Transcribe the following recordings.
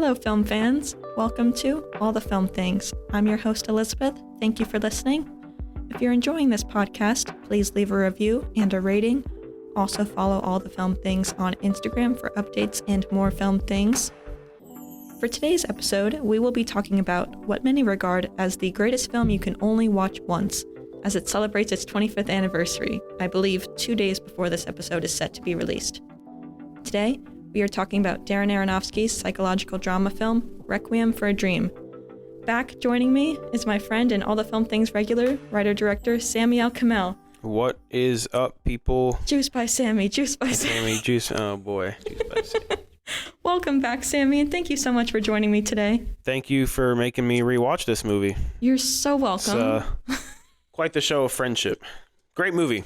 Hello, film fans. Welcome to All the Film Things. I'm your host, Elizabeth. Thank you for listening. If you're enjoying this podcast, please leave a review and a rating. Also follow All the Film Things on Instagram for updates and more film things. For today's episode, we will be talking about what many regard as the greatest film you can only watch once, as it celebrates its 25th anniversary, I believe 2 days before this episode is set to be released. Today, we are talking about Darren Aronofsky's psychological drama film, Requiem for a Dream. Back joining me is my friend and All the Film Things regular, writer-director Samy El Kamel. What is up, people? Juice by Sammy, juice by Sammy. Juice, oh boy, juice by Sammy. Welcome back, Sammy, and thank you so much for joining me today. Thank you for making me rewatch this movie. You're so welcome. It's quite the show of friendship. Great movie,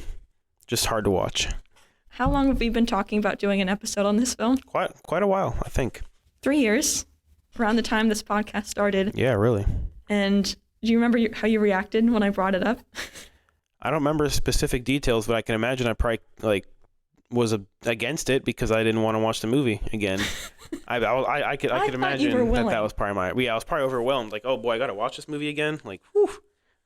just hard to watch. How long have we been talking about doing an episode on this film? Quite a while, I think. 3 years, around the time this podcast started. Yeah, really. And do you remember how you reacted when I brought it up? I don't remember specific details, but I can imagine I probably was against it because I didn't want to watch the movie again. I could imagine that was probably I was probably overwhelmed. Like, oh boy, I got to watch this movie again. Like, whew.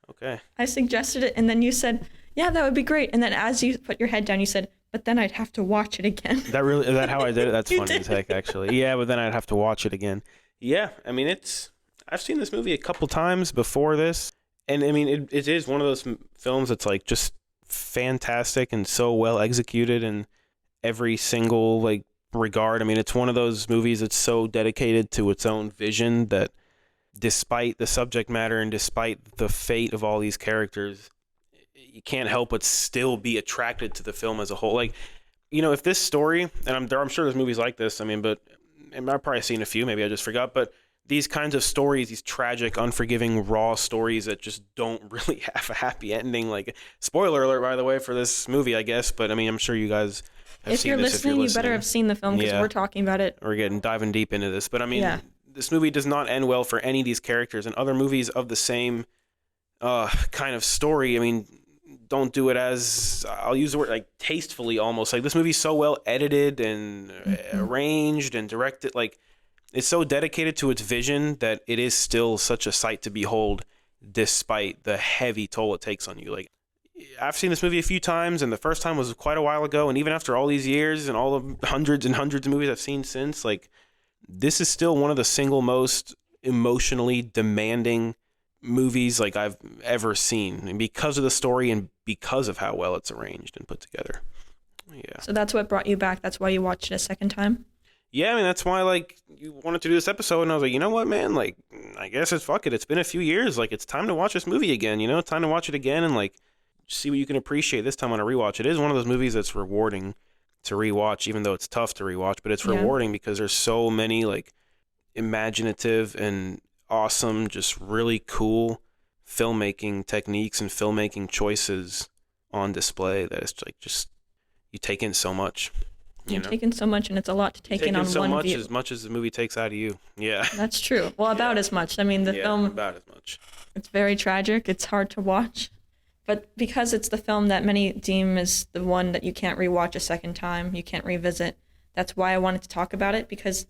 Okay. I suggested it, and then you said, yeah, that would be great. And then as you put your head down, you said, but then I'd have to watch it again. Is that how I did it? That's funny did. As heck, actually. Yeah, but then I'd have to watch it again. Yeah, I mean, I've seen this movie a couple times before this, and I mean, it is one of those films that's like just fantastic and so well executed in every single regard. I mean, it's one of those movies that's so dedicated to its own vision that despite the subject matter and despite the fate of all these characters, you can't help but still be attracted to the film as a whole. Like, you know, if this story, and I'm sure there's movies like this, I mean, but I've probably seen a few, maybe I just forgot, but these kinds of stories, these tragic, unforgiving, raw stories that just don't really have a happy ending, like, spoiler alert, by the way, for this movie, I guess, but I mean, I'm sure you guys have if seen you're this. Listening, you better have seen the film, because we're talking about it. We're diving deep into this, but I mean, This movie does not end well for any of these characters, and other movies of the same kind of story, I mean, don't do it as, I'll use the word, like, tastefully almost. Like, this movie's so well edited and arranged and directed, like, it's so dedicated to its vision that it is still such a sight to behold despite the heavy toll it takes on you. Like, I've seen this movie a few times, and the first time was quite a while ago, and even after all these years and all the hundreds and hundreds of movies I've seen since, like, this is still one of the single most emotionally demanding movies like I've ever seen, and because of the story and because of how well it's arranged and put together. Yeah. So that's what brought you back. That's why you watched it a second time? Yeah, I mean, that's why, like, you wanted to do this episode, and I was like, you know what, man, like, I guess fuck it. It's been a few years. Like, it's time to watch this movie again, you know? Time to watch it again and, like, see what you can appreciate this time on a rewatch. It is one of those movies that's rewarding to rewatch, even though it's tough to rewatch, but it's rewarding because there's so many, like, imaginative and awesome, just really cool filmmaking techniques and filmmaking choices on display that it's like just you take in so much. You're taking so much, and it's a lot to take in on so one much, view. As much as the movie takes out of you. Yeah. That's true. Well, about as much. I mean, the film, about as much. It's very tragic. It's hard to watch. But because it's the film that many deem is the one that you can't rewatch a second time, you can't revisit, that's why I wanted to talk about it, because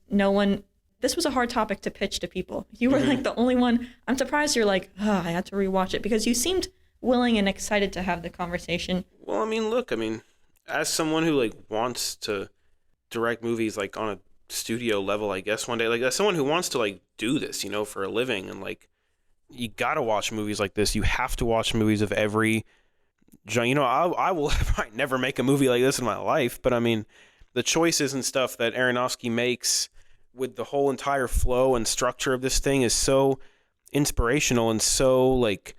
this was a hard topic to pitch to people. You were like the only one. I'm surprised you're like, I had to rewatch it, because you seemed willing and excited to have the conversation. Well, I mean, look, as someone who like wants to direct movies like on a studio level, I guess one day, like as someone who wants to like do this, you know, for a living, and like you gotta watch movies like this. You have to watch movies of every genre. You know, I will probably never make a movie like this in my life, but I mean, the choices and stuff that Aronofsky makes with the whole entire flow and structure of this thing is so inspirational and so like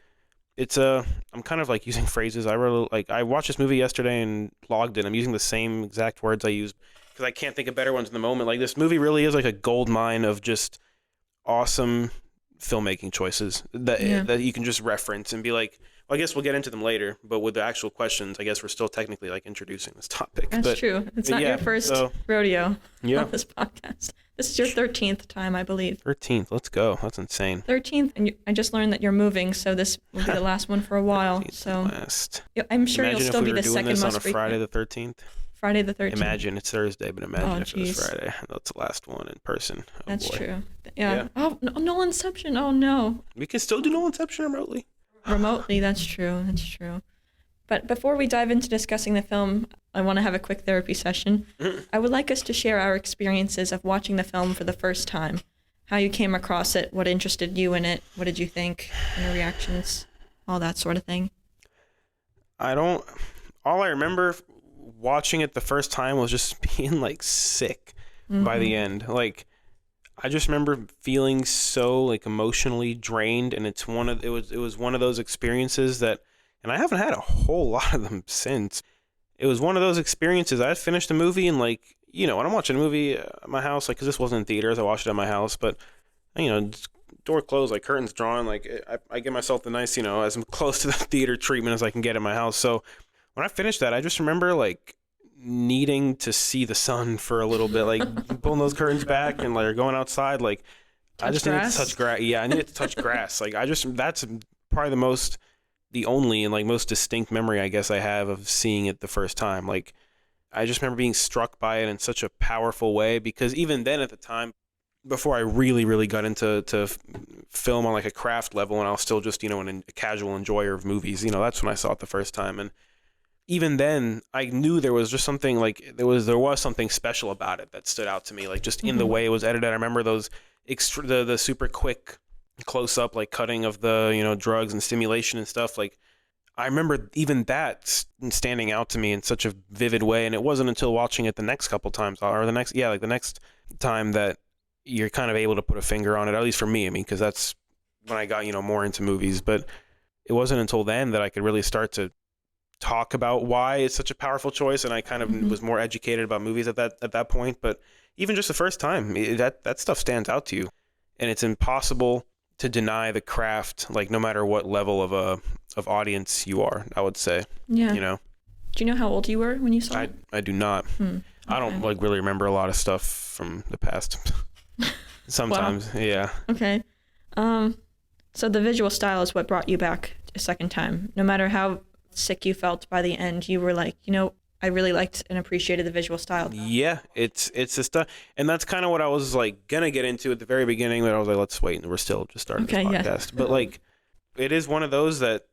I'm kind of like using phrases. I watched this movie yesterday and logged it. I'm using the same exact words I used because I can't think of better ones in the moment. Like, this movie really is like a gold mine of just awesome filmmaking choices that you can just reference and be like, well, I guess we'll get into them later, but with the actual questions, I guess we're still technically like introducing this topic. That's true. It's not your first rodeo on this podcast. This is your 13th time, I believe. 13th. Let's go. That's insane. 13th, and I just learned that you're moving, so this will be the last one for a while. So last. I'm sure you'll still be the second most frequent. Imagine if we were doing this on a Friday the 13th. Friday the 13th. Imagine it's Thursday, but imagine if it was jeez. Friday. That's the last one in person. Oh, That's boy. true. Yeah. Oh, Nolanception. Oh, no. We can still do Nolanception remotely. Remotely, that's true. That's true. But before we dive into discussing the film, I want to have a quick therapy session. I would like us to share our experiences of watching the film for the first time. How you came across it, what interested you in it, what did you think, and your reactions, all that sort of thing. All I remember watching it the first time was just being like sick by the end. Like, I just remember feeling so like emotionally drained, and it was one of those experiences that, and I haven't had a whole lot of them since. It was one of those experiences. I had finished a movie, and like, you know, when I'm watching a movie at my house, like, because this wasn't in theaters, I watched it at my house, but, you know, door closed, like curtains drawn, like I give myself the nice, you know, as close to the theater treatment as I can get in my house. So when I finished that, I just remember like needing to see the sun for a little bit, like pulling those curtains back and like going outside. Like, I just needed to touch grass. Yeah, I needed to touch grass. Like, that's probably the only and like most distinct memory I guess I have of seeing it the first time. Like, I just remember being struck by it in such a powerful way, because even then at the time, before I really, really got into film on like a craft level, and I was still just, you know, a casual enjoyer of movies, you know, that's when I saw it the first time. And even then I knew there was just something like, there was something special about it that stood out to me, like just in the way it was edited. I remember those the super quick close up, like cutting of the, you know, drugs and stimulation and stuff. Like, I remember even that standing out to me in such a vivid way. And it wasn't until watching it the next couple times, or the next time, that you're kind of able to put a finger on it, at least for me. I mean, because that's when I got, you know, more into movies. But it wasn't until then that I could really start to talk about why it's such a powerful choice, and I kind of was more educated about movies at that point. But even just the first time, that stuff stands out to you, and it's impossible to deny the craft, like, no matter what level of audience you are, I would say. Yeah. You know? Do you know how old you were when you saw it? I do not. Okay. I don't like really remember a lot of stuff from the past. Sometimes. Wow. Yeah. Okay. So the visual style is what brought you back a second time. No matter how sick you felt by the end, you were like, you know, I really liked and appreciated the visual style. Yeah, it's the stuff, and that's kind of what I was like gonna get into at the very beginning, but I was like, let's wait, and we're still just starting this podcast. Yeah. But like, it is one of those that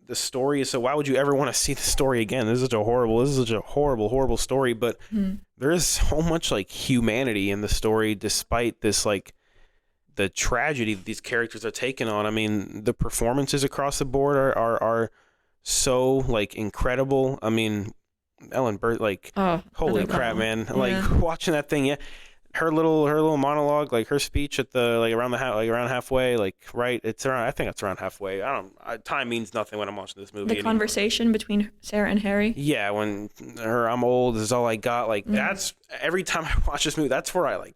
the story is, so why would you ever want to see the story again? This is such a horrible story, but there is so much like humanity in the story, despite this, like, the tragedy that these characters are taking on. I mean, the performances across the board are so like incredible. I mean, Ellen Burstyn, like, holy crap, man! Yeah. Like, watching that thing, yeah, her little monologue, like her speech at the around halfway, like, right, it's around. I think it's around halfway. Time means nothing when I'm watching this movie. The conversation between Sara and Harry. Yeah, when I'm old, this is all I got. Like, that's every time I watch this movie, that's where I'm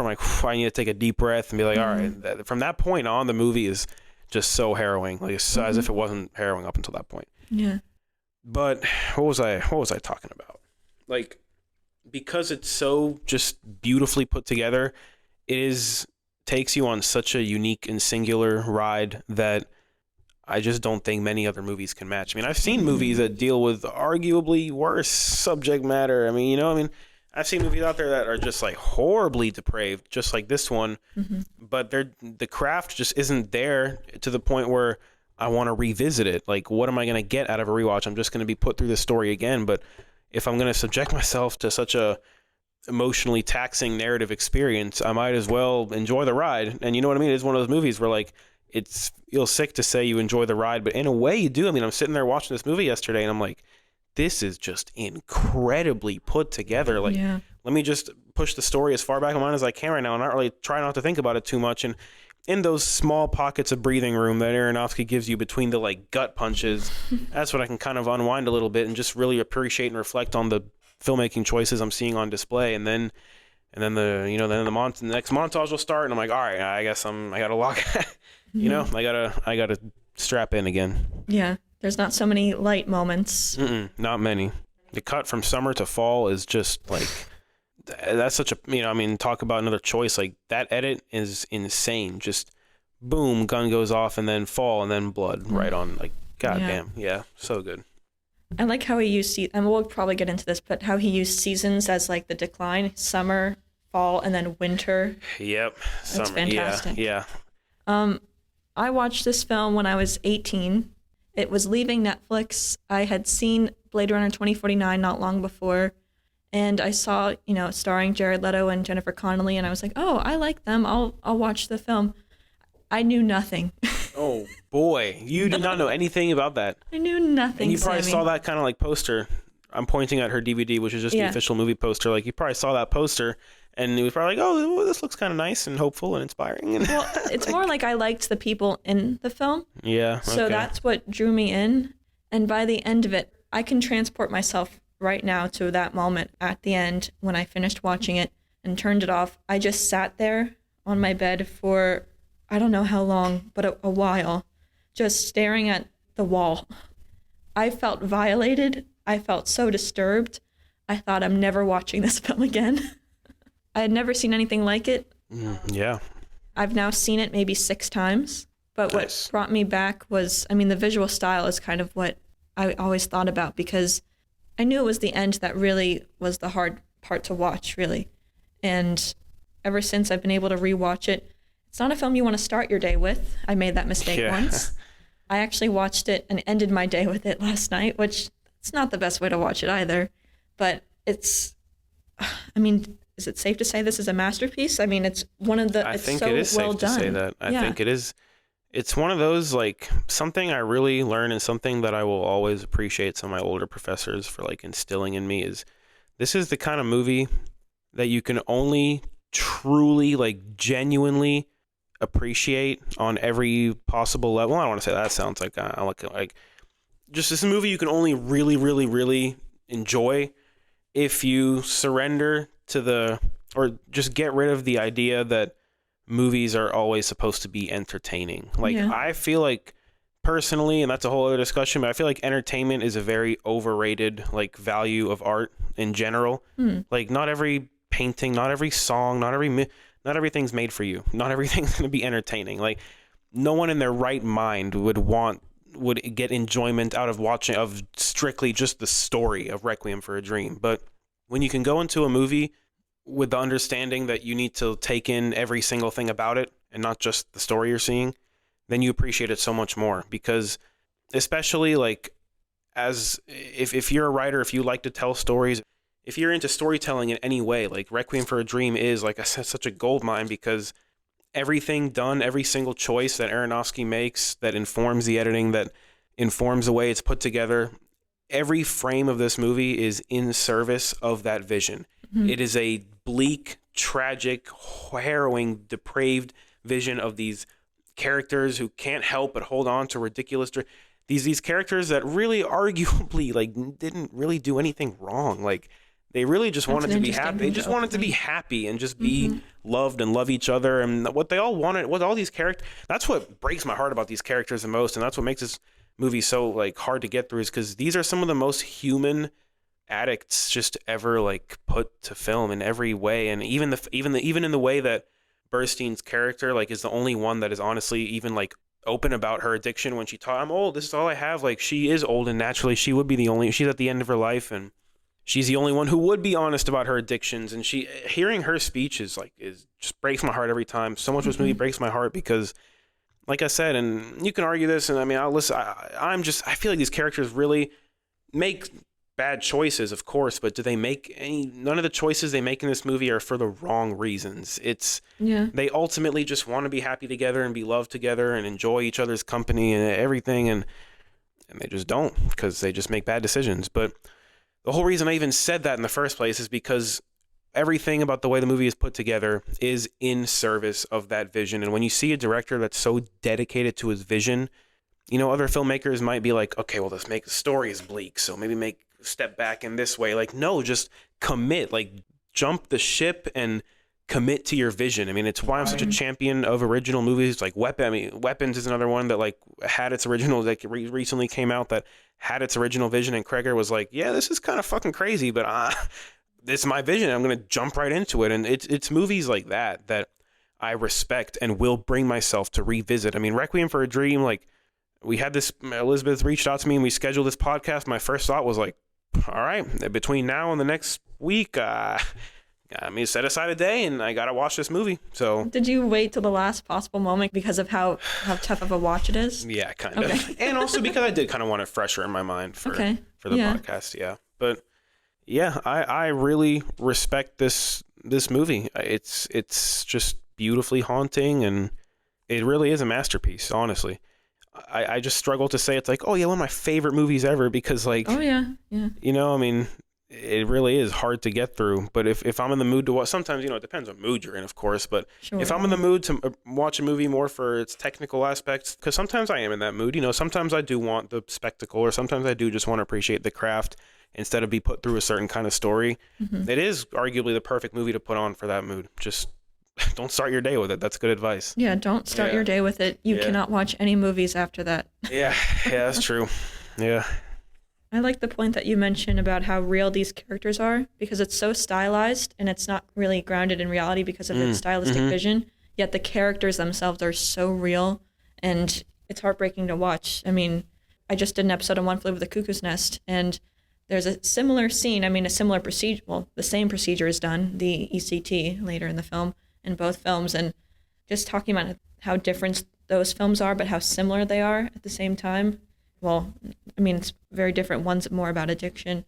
like, I need to take a deep breath and be like, all right. From that point on, the movie is just so harrowing, like, as if it wasn't harrowing up until that point. Yeah. But what was I talking about? Like, because it's so just beautifully put together, takes you on such a unique and singular ride that I just don't think many other movies can match. I mean, I've seen movies that deal with arguably worse subject matter. I mean, you know, I've seen movies out there that are just like horribly depraved, just like this one, but the craft just isn't there to the point where I want to revisit it. Like, what am I going to get out of a rewatch? I'm just going to be put through the story again. But if I'm going to subject myself to such a emotionally taxing narrative experience, I might as well enjoy the ride. And you know what I mean? It's one of those movies where, like, it feels sick to say you enjoy the ride, but in a way you do. I mean, I'm sitting there watching this movie yesterday, and I'm like, this is just incredibly put together. Like, let me just push the story as far back in my mind as I can right now, and not really try not to think about it too much. And in those small pockets of breathing room that Aronofsky gives you between the, like, gut punches, that's what I can kind of unwind a little bit and just really appreciate and reflect on the filmmaking choices I'm seeing on display. And then the next montage will start, and I'm like, all right, I guess I gotta lock, you know, I gotta strap in again. Yeah, there's not so many light moments. Not many. The cut from summer to fall is just like. That's such a, you know, I mean, talk about another choice. Like, that edit is insane. Just boom, gun goes off, and then fall, and then blood right on. Like, goddamn. Yeah, so good. I like how he used, and we'll probably get into this, but how he used seasons as like the decline, summer, fall, and then winter. Yep. That's fantastic. Yeah. I watched this film when I was 18. It was leaving Netflix. I had seen Blade Runner 2049 not long before, and I saw, starring Jared Leto and Jennifer Connelly, and I was like, oh, I like them. I'll watch the film. I knew nothing. Oh boy, you did not know anything about that. I knew nothing. And you probably Sammy. saw that kind of like poster. I'm pointing at her DVD, which is just the official movie poster. Like you probably saw that poster, and it was probably like, oh, this looks kind of nice and hopeful and inspiring. And well, it's more like I liked the people in the film. Yeah. So that's what drew me in. And by the end of it, I can transport myself right now to that moment at the end when I finished watching it and turned it off. I just sat there on my bed for, I don't know how long, but a while, just staring at the wall. I felt violated. I felt so disturbed. I thought, I'm never watching this film again. I had never seen anything like it. Yeah. I've now seen it maybe 6 times. But what brought me back was, the visual style is kind of what I always thought about, because I knew it was the end that really was the hard part to watch, really. And ever since I've been able to rewatch it, it's not a film you want to start your day with. I made that mistake once. I actually watched it and ended my day with it last night, which it's not the best way to watch it either. But is it safe to say this is a masterpiece? It's one of the, I it's think so it is well safe done. to say that. I think it is. It's one of those, like, something I really learned and something that I will always appreciate some of my older professors for, like, instilling in me is this is the kind of movie that you can only truly, like, genuinely appreciate on every possible level. I don't want to say that sounds like just this movie you can only really, really, really enjoy if you surrender to or just get rid of the idea that movies are always supposed to be entertaining. I feel like personally, and that's a whole other discussion, but I feel like entertainment is a very overrated value of art in general. Like not every painting, not every song, not everything's made for you. Not everything's going to be entertaining. Like no one in their right mind would get enjoyment out of watching of strictly just the story of Requiem for a Dream. But when you can go into a movie with the understanding that you need to take in every single thing about it and not just the story you're seeing, then you appreciate it so much more. Because especially as if you're a writer, if you like to tell stories, if you're into storytelling in any way, like Requiem for a Dream is, like I said, such a goldmine, because everything done, every single choice that Aronofsky makes that informs the editing, that informs the way it's put together, every frame of this movie is in service of that vision. Mm-hmm. It is a bleak, tragic, harrowing, depraved vision of these characters who can't help but hold on to ridiculous these characters that really arguably didn't really do anything wrong. They really just wanted to be happy. They just wanted to be happy and just be loved and love each other. And what they all wanted, what all these characters, that's what breaks my heart about these characters the most. And that's what makes this movie so hard to get through, is because these are some of the most human addicts just ever put to film in every way. And even in the way that Burstyn's character is the only one that is honestly even open about her addiction when she taught, I'm old, this is all I have. She is old, and naturally she would be the only, she's at the end of her life, and she's the only one who would be honest about her addictions. And hearing her speech is just breaks my heart every time. So much of this movie breaks my heart because, like I said, and you can argue this, and I'll listen. I feel like these characters really make bad choices, of course, but do they make none of the choices they make in this movie are for the wrong reasons. They ultimately just want to be happy together and be loved together and enjoy each other's company and everything, and they just don't, because they just make bad decisions. But the whole reason I even said that in the first place is because everything about the way the movie is put together is in service of that vision. And when you see a director that's so dedicated to his vision, other filmmakers might be like, okay, well, let's make the story is bleak, so maybe step back in this way. No, just commit, jump the ship and commit to your vision. It's why I'm such a champion of original movies like Weapons is another one that had its original, recently came out, that had its original vision, and Kreger was like, yeah, this is kind of fucking crazy, but this is my vision, I'm going to jump right into it. And it's movies like that I respect and will bring myself to revisit. Requiem for a Dream, we had this, Elizabeth reached out to me and we scheduled this podcast. My first thought was like, all right, between now and the next week, I mean, set aside a day and I got to watch this movie. So did you wait till the last possible moment because of how tough of a watch it is? Yeah, kind of. And also because I did kind of want it fresher in my mind for the podcast. Yeah. But yeah, I really respect this movie. It's just beautifully haunting, and it really is a masterpiece, honestly. I just struggle to say it's like, oh yeah, one of my favorite movies ever, because like, oh yeah, you know, I mean, it really is hard to get through. But if I'm in the mood to watch, sometimes, you know, it depends what mood you're in, of course. But if I'm in the mood to watch a movie more for its technical aspects, because sometimes I am in that mood, you know, sometimes I do want the spectacle, or sometimes I do just want to appreciate the craft instead of be put through a certain kind of story. Mm-hmm. It is arguably the perfect movie to put on for that mood. Just don't start your day with it. That's good advice. Yeah, don't start your day with it. You cannot watch any movies after that. Yeah, that's true. Yeah. I like the point that you mentioned about how real these characters are, because it's so stylized and it's not really grounded in reality because of its stylistic vision, yet the characters themselves are so real, and it's heartbreaking to watch. I mean, I just did an episode on One Flew Over the Cuckoo's Nest, and there's a similar scene, a similar procedure, well, the same procedure is done, the ECT, later in the film, in both films, and just talking about how different those films are, but how similar they are at the same time. Well, I mean, it's very different. One's more about addiction,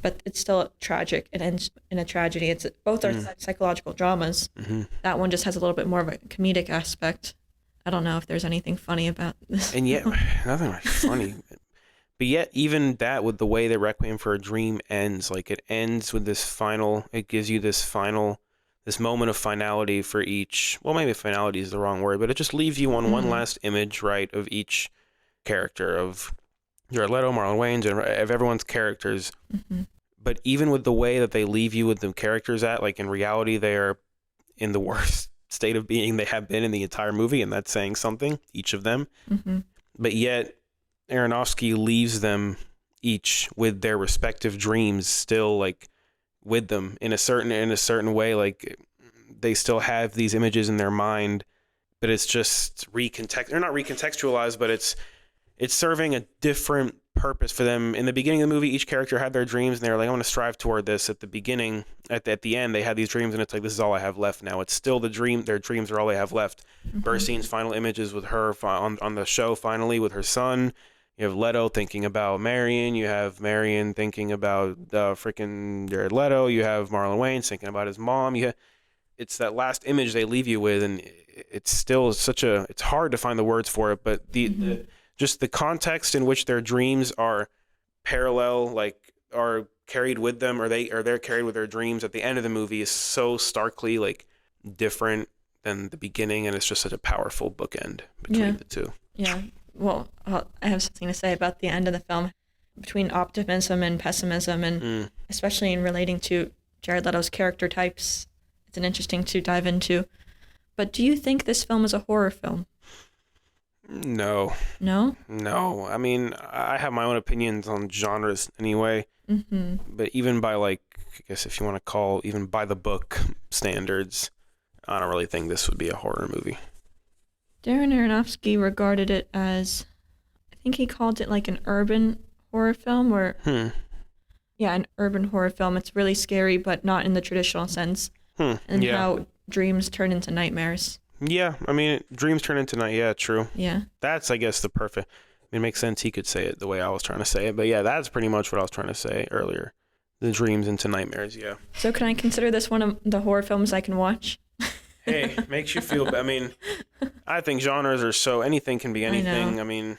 but it's still tragic. It ends in a tragedy. Both are psychological dramas. Mm-hmm. That one just has a little bit more of a comedic aspect. I don't know if there's anything funny about this. And yet, nothing like funny. But yet, even that, with the way that Requiem for a Dream ends, like it ends with it gives you this moment of finality for each. Well, maybe finality is the wrong word, but it just leaves you on one last image, right, of each character, of Jared Leto, Marlon Wayans, and of everyone's characters. Mm-hmm. But even with the way that they leave you with the characters like in reality, they are in the worst state of being they have been in the entire movie, and that's saying something, each of them. Mm-hmm. But yet, Aronofsky leaves them each with their respective dreams still like with them in a certain way. Like they still have these images in their mind, but it's just not recontextualized, but it's serving a different purpose for them. In the beginning of the movie, each character had their dreams, and they were like, I want to strive toward this. At the beginning, at the end, they had these dreams, and it's like, this is all I have left now. It's still the dream. Their dreams are all they have left. Mm-hmm. Burstyn's final images with her on the show, finally, with her son. You have Leto thinking about Marion. You have Marion thinking about freaking Jared Leto. You have Marlon Wayans thinking about his mom. It's that last image they leave you with, and it's still it's hard to find the words for it, but just the context in which their dreams are parallel, like are carried with them, or they're carried with their dreams at the end of the movie is so starkly like different than the beginning, and it's just such a powerful bookend between the two. Yeah. Well, I have something to say about the end of the film, between optimism and pessimism, and especially in relating to Jared Leto's character types. It's an interesting to dive into. But do you think this film is a horror film? No. No? No. I mean, I have my own opinions on genres anyway. Mm-hmm. But even by I guess if you want to call, even by the book standards, I don't really think this would be a horror movie. Darren Aronofsky regarded it as, I think he called it like an urban horror film, or an urban horror film. It's really scary, but not in the traditional sense. And how dreams turn into nightmares. Yeah, I mean, dreams turn into night. Yeah, true. Yeah. That's, I guess, the perfect. It makes sense he could say it the way I was trying to say it. But yeah, that's pretty much what I was trying to say earlier. The dreams into nightmares, yeah. So can I consider this one of the horror films I can watch? Hey, makes you feel bad. I mean, I think genres are so, anything can be anything. I mean,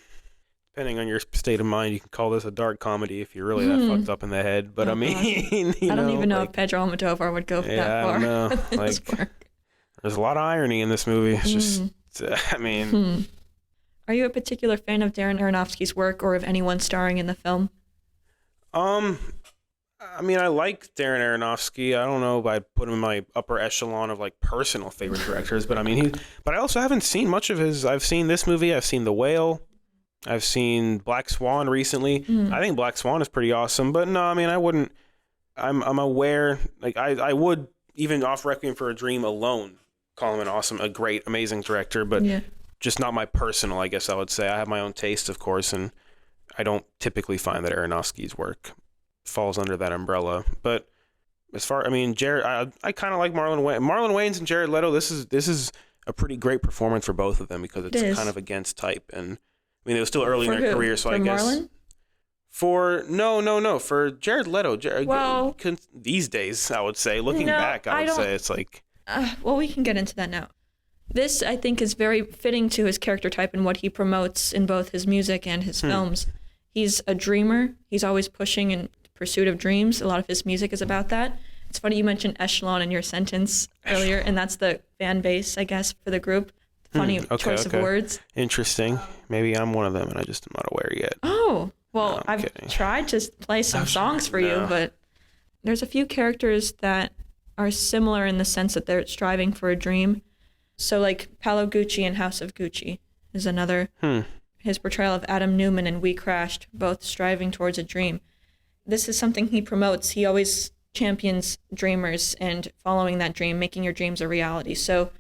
depending on your state of mind, you can call this a dark comedy if you're really that fucked up in the head. But I mean, I don't even know if Pedro Almodovar would go that far. I don't know. There's a lot of irony in this movie. It's just, I mean. Are you a particular fan of Darren Aronofsky's work, or of anyone starring in the film? I mean, I like Darren Aronofsky. I don't know if I'd put him in my upper echelon of like personal favorite directors, but I mean, but I also haven't seen much of his. I've seen this movie. I've seen The Whale. I've seen Black Swan recently. I think Black Swan is pretty awesome, but no, I mean, I wouldn't. I'm aware. Like I would, even off Requiem for a Dream alone, call him a great, amazing director. But just not my personal, I guess I would say. I have my own taste, of course, and I don't typically find that Aronofsky's work falls under that umbrella. But as far, I mean, I kind of like Marlon Wayans and Jared Leto. This is a pretty great performance for both of them because it's kind of against type. And I mean, it was still early in their career, so I guess. Marlon? For Jared Leto. Well, these days, I would say, looking back, I would say it's like. Well, we can get into that now. This, I think, is very fitting to his character type and what he promotes in both his music and his films. He's a dreamer. He's always pushing in pursuit of dreams. A lot of his music is about that. It's funny you mentioned echelon in your sentence earlier, and that's the fan base, I guess, for the group. Funny choice of words. Interesting. Maybe I'm one of them, and I just am not aware yet. Oh, well, I've tried to play some songs for you, but there's a few characters that are similar in the sense that they're striving for a dream. So like Paolo Gucci in House of Gucci is another. His portrayal of Adam Newman in We Crashed, both striving towards a dream. This is something he promotes. He always champions dreamers and following that dream, making your dreams a reality. So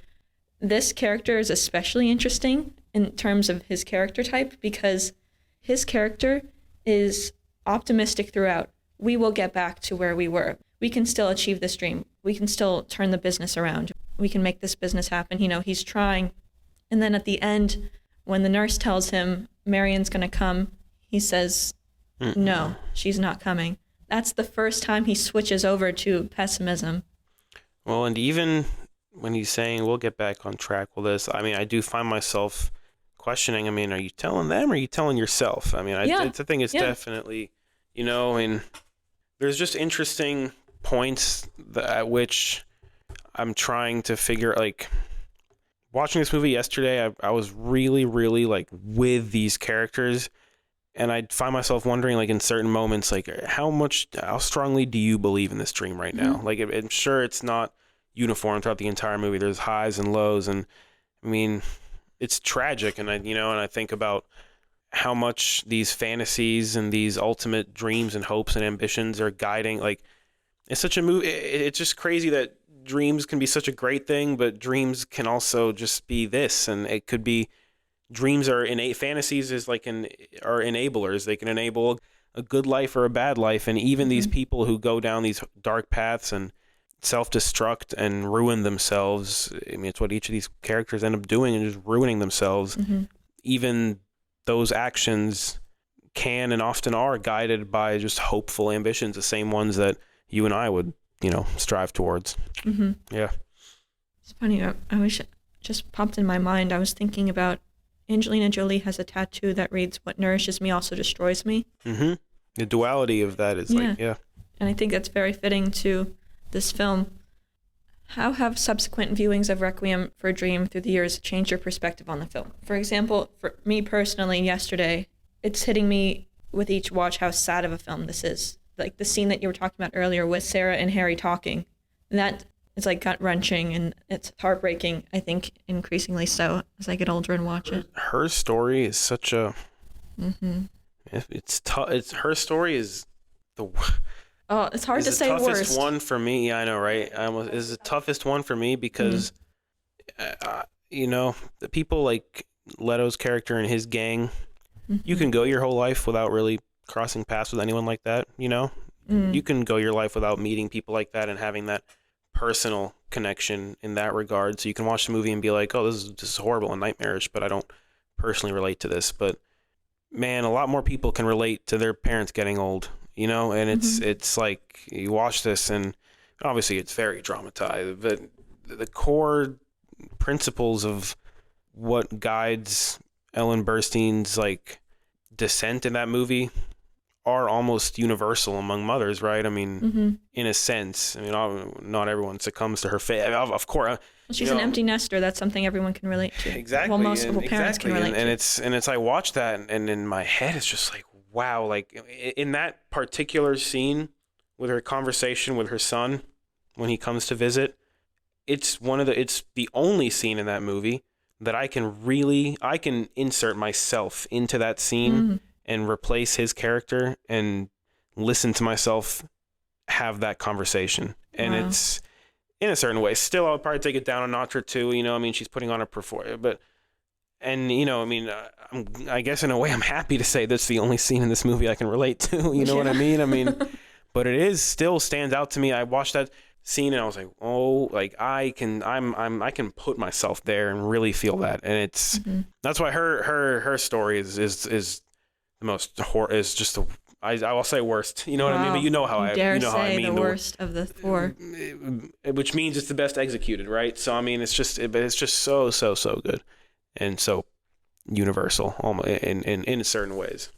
this character is especially interesting in terms of his character type because his character is optimistic throughout. We will get back to where we were. We can still achieve this dream. We can still turn the business around. We can make this business happen. You know, he's trying. And then at the end, when the nurse tells him Marion's going to come, he says, no, she's not coming. That's the first time he switches over to pessimism. Well, and even when he's saying we'll get back on track with this, I mean, I do find myself questioning, I mean, are you telling them or are you telling yourself? I mean, I think it's definitely, you know, and there's just interesting points at which I'm trying to figure, like, watching this movie yesterday, I was really, really, like, with these characters, and I'd find myself wondering, like, in certain moments, like, how strongly do you believe in this dream right now? Like, I'm sure it's not uniform throughout the entire movie. There's highs and lows, and, I mean, it's tragic, and I think about how much these fantasies and these ultimate dreams and hopes and ambitions are guiding, like, it's such a movie. It's just crazy that dreams can be such a great thing, but dreams can also just be this, and it could be dreams are innate. Fantasies are enablers. They can enable a good life or a bad life, and even these people who go down these dark paths and self-destruct and ruin themselves. I mean, it's what each of these characters end up doing and just ruining themselves. Even those actions can and often are guided by just hopeful ambitions, the same ones that you and I would, strive towards. Yeah. It's funny. I wish it just popped in my mind. I was thinking about Angelina Jolie has a tattoo that reads, "What nourishes me also destroys me." The duality of that is And I think that's very fitting to this film. How have subsequent viewings of Requiem for a Dream through the years changed your perspective on the film? For example, for me personally, yesterday, it's hitting me with each watch how sad of a film this is. Like the scene that you were talking about earlier with Sara and Harry talking, that is like gut-wrenching and it's heartbreaking, I think, increasingly so as I get older and watch it. Her story is such a... It's tough. Her story is the... Oh, it's hard to say worst. It's the toughest one for me. I know, right? It's the toughest one for me because, the people like Leto's character and his gang, you can go your whole life without really crossing paths with anyone like that, You can go your life without meeting people like that and having that personal connection in that regard. So you can watch the movie and be like, oh, this is horrible and nightmarish, but I don't personally relate to this. But, man, a lot more people can relate to their parents getting old. And it's like you watch this and obviously it's very dramatized, but the core principles of what guides Ellen Burstyn's like descent in that movie are almost universal among mothers, right? I mean, in a sense, not everyone succumbs to her fate. Of course. She's an empty nester. That's something everyone can relate to. Exactly. Well, most parents can relate to. And it's I watch that and in my head it's just like, wow, like in that particular scene with her conversation with her son when he comes to visit, it's the only scene in that movie that I can insert myself into that scene and replace his character and listen to myself have that conversation. And it's in a certain way. Still, I would probably take it down a notch or two, she's putting on a performance, but And, you know, I mean, I guess in a way I'm happy to say that's the only scene in this movie I can relate to. You know what I mean? I mean, but it is still stands out to me. I watched that scene and I was like, oh, like I can put myself there and really feel that. And it's, that's why her story is the most, is just the, I will say worst. You know what I mean? But you know how I mean. The worst of the four. Which means it's the best executed, right? So, I mean, it's just so good. And so universal in certain ways.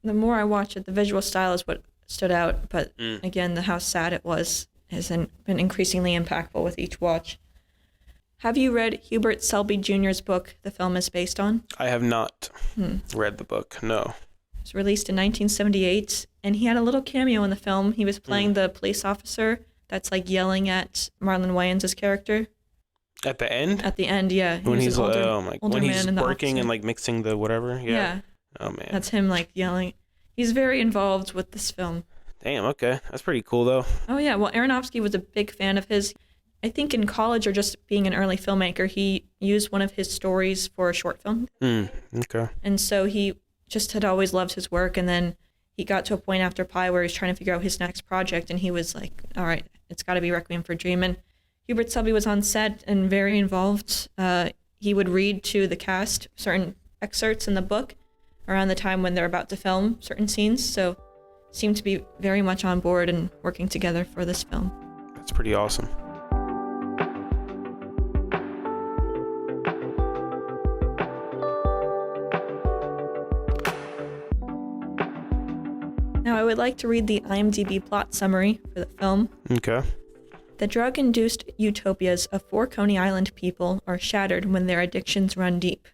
The more I watch it, the visual style is what stood out. But again, how sad it was has been increasingly impactful with each watch. Have you read Hubert Selby Jr.'s book the film is based on? I have not read the book, no. It was released in 1978, and he had a little cameo in the film. He was playing the police officer that's like yelling at Marlon Wayans' character. At the end? At the end, yeah. When he's older when he's man working and like mixing the whatever? Yeah. Oh man. That's him like yelling. He's very involved with this film. Damn, okay. That's pretty cool though. Oh yeah, well Aronofsky was a big fan of his. I think in college or just being an early filmmaker, he used one of his stories for a short film. Okay. And so he just had always loved his work, and then he got to a point after Pi where he was trying to figure out his next project, and he was like, all right, it's got to be Requiem for a Dream. And Hubert Selby was on set and very involved. He would read to the cast certain excerpts in the book around the time when they're about to film certain scenes, so seemed to be very much on board and working together for this film. That's pretty awesome. Now, I would like to read the IMDb plot summary for the film. Okay. The drug-induced utopias of four Coney Island people are shattered when their addictions run deep.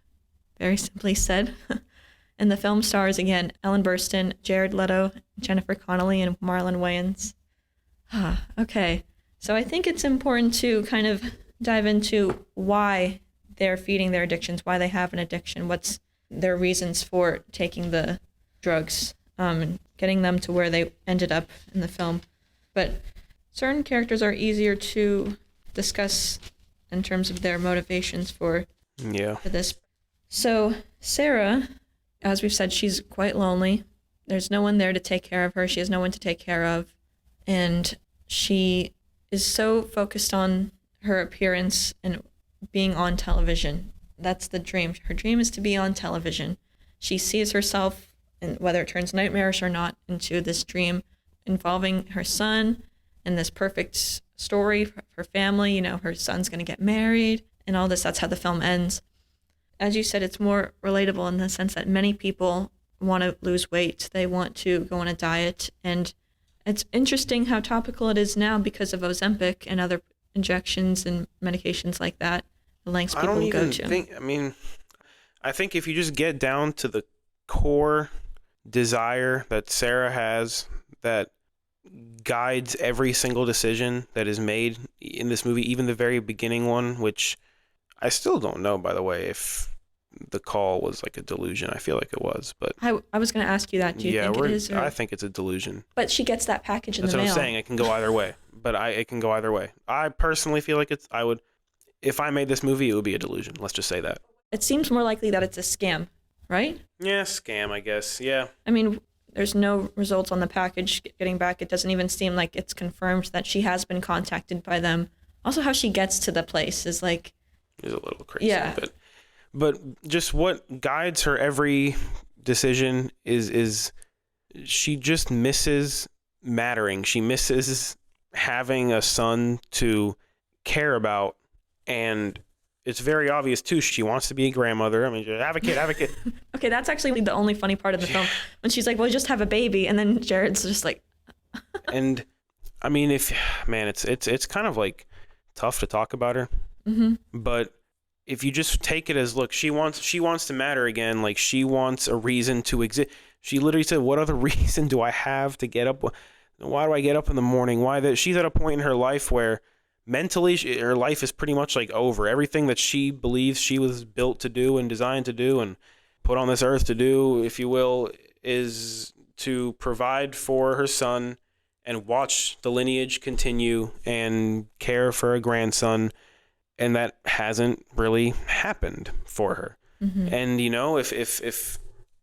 Very simply said. And the film stars, again, Ellen Burstyn, Jared Leto, Jennifer Connelly, and Marlon Wayans. Okay. So I think it's important to kind of dive into why they're feeding their addictions, why they have an addiction, what's their reasons for taking the drugs, and getting them to where they ended up in the film. But certain characters are easier to discuss in terms of their motivations for this. So Sara, as we've said, she's quite lonely. There's no one there to take care of her. She has no one to take care of. And she is so focused on her appearance and being on television. That's the dream. Her dream is to be on television. She sees herself, and whether it turns nightmarish or not, into this dream involving her son and this perfect story for her family. You know, her son's going to get married and all this. That's how the film ends. As you said, it's more relatable in the sense that many people want to lose weight. They want to go on a diet. And it's interesting how topical it is now because of Ozempic and other injections and medications like that, the lengths people go to. I think if you just get down to the core desire that Sara has that guides every single decision that is made in this movie, even the very beginning one, which I still don't know, by the way, if the call was like a delusion. I feel like it was, but I was going to ask you that. Do you think it is? I think it's a delusion. But she gets that package in the mail. That's what I'm saying. It can go either way. It can go either way. I personally feel like if I made this movie, it would be a delusion. Let's just say that. It seems more likely that it's a scam, right? Yeah, scam, I guess. Yeah. I mean, there's no results on the package getting back. It doesn't even seem like it's confirmed that she has been contacted by them. Also, how she gets to the place is like... Is a little crazy. Yeah. But just what guides her every decision is she just misses mattering. She misses having a son to care about, and it's very obvious too. She wants to be a grandmother. I mean, have a kid. Okay, that's actually the only funny part of the film when she's like, "Well, just have a baby," and then Jared's just like. And I mean, it's kind of like tough to talk about her, but if you just take it as, look, she wants to matter again. Like, she wants a reason to exist. She literally said, "What other reason do I have to get up? Why do I get up in the morning?" She's at a point in her life where mentally her life is pretty much like over. Everything that she believes she was built to do and designed to do and put on this earth to do, if you will, is to provide for her son and watch the lineage continue and care for a grandson. And that hasn't really happened for her. And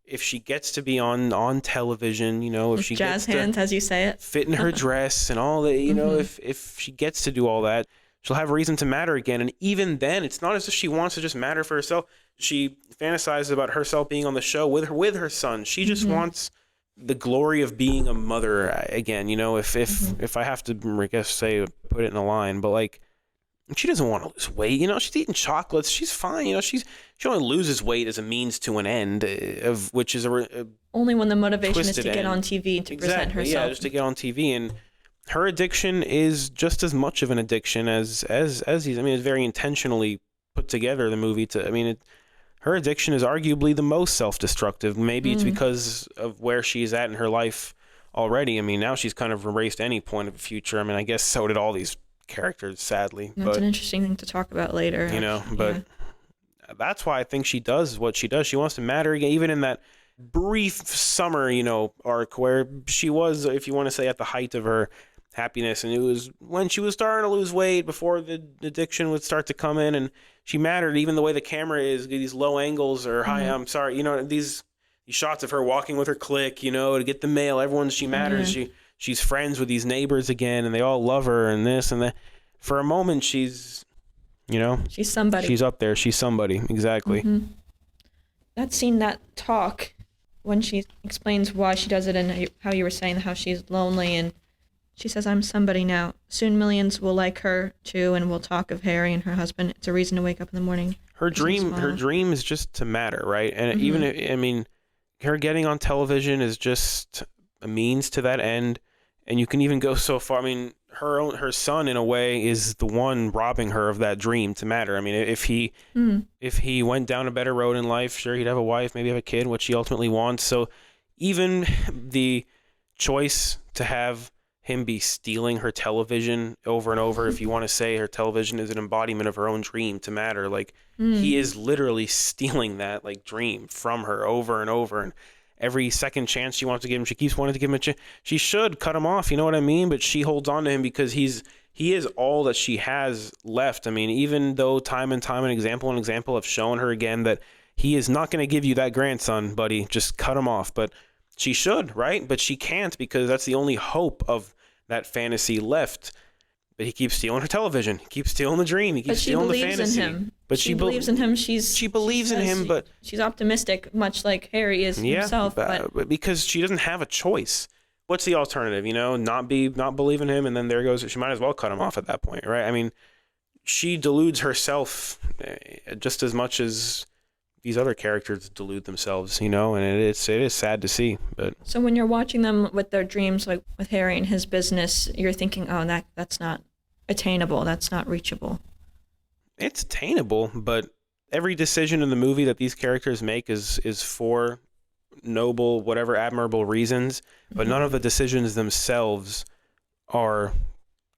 if she gets to be on television, if she jazz gets hands, to as you say it, fit in her dress and all that, if she gets to do all that, she'll have reason to matter again. And even then, it's not as if she wants to just matter for herself. She fantasizes about herself being on the show with her son. She just wants the glory of being a mother again. If I have to, I guess, put it in a line, but like, she doesn't want to lose weight. She's eating chocolates. She's fine. She only loses weight as a means to an end, of which is only when the motivation is to get end. on TV to present herself. Yeah, just to get on TV. And her addiction is just as much of an addiction as he's. I mean, it's very intentionally put together, the movie. Her addiction is arguably the most self-destructive. Maybe it's because of where she's at in her life already. I mean, now she's kind of erased any point of the future. I mean, I guess so did all these characters, sadly. That's an interesting thing to talk about later. But that's why I think she does what she does. She wants to matter again, even in that brief summer, arc where she was, if you want to say, at the height of her happiness, and it was when she was starting to lose weight before the addiction would start to come in, and she mattered. Even the way the camera is, these low angles, or hi, I'm sorry, these shots of her walking with her clique, to get the mail. She matters. She's friends with these neighbors again, and they all love her, and this and that. For a moment, she's somebody. She's up there. She's somebody. Exactly. That scene, that talk, when she explains why she does it, and how you were saying how she's lonely, and she says, "I'm somebody now. Soon millions will like her too, and will talk of Harry and her husband. It's a reason to wake up in the morning." Her dream is just to matter, right? And even, her getting on television is just a means to that end. And you can even go so far. I mean, her son, in a way, is the one robbing her of that dream to matter. I mean, if he went down a better road in life, sure, he'd have a wife, maybe have a kid, what she ultimately wants. So even the choice to have him be stealing her television over and over, if you want to say her television is an embodiment of her own dream to matter, like he is literally stealing that like dream from her over and over. And every second chance she wants to give him, she keeps wanting to give him a chance. She should cut him off, you know what I mean? But she holds on to him because he is all that she has left. I mean, even though time and example have shown her again that he is not going to give you that grandson, buddy. Just cut him off. But she should, right? But she can't, because that's the only hope of that fantasy left. But he keeps stealing her television. He keeps stealing the dream. He keeps stealing the fantasy. In him. But she believes in him. She believes in him, but she's optimistic, much like Harry is himself. But because she doesn't have a choice. What's the alternative? Not believe in him, and then there goes. She might as well cut him off at that point, right? I mean, she deludes herself just as much as these other characters delude themselves, and it is sad to see. But so when you're watching them with their dreams, like with Harry and his business, you're thinking, oh, that's not attainable, that's not reachable. It's attainable, but every decision in the movie that these characters make is for noble, whatever, admirable reasons, but none of the decisions themselves are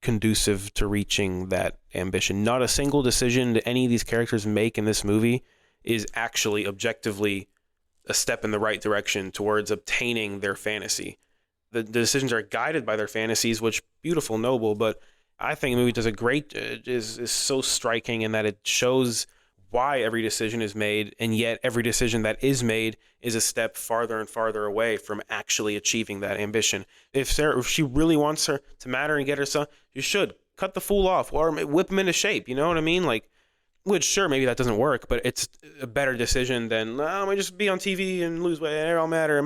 conducive to reaching that ambition. Not a single decision that any of these characters make in this movie is actually objectively a step in the right direction towards obtaining their fantasy. The decisions are guided by their fantasies, which beautiful, noble, but I think the movie does a great, is so striking in that it shows why every decision is made, and yet every decision that is made is a step farther and farther away from actually achieving that ambition. If she really wants her to matter and get her son, you should cut the fool off or whip him into shape. You know what I mean? Like, which, sure, maybe that doesn't work, but it's a better decision than, I'm going to just be on TV and lose weight. It don't matter.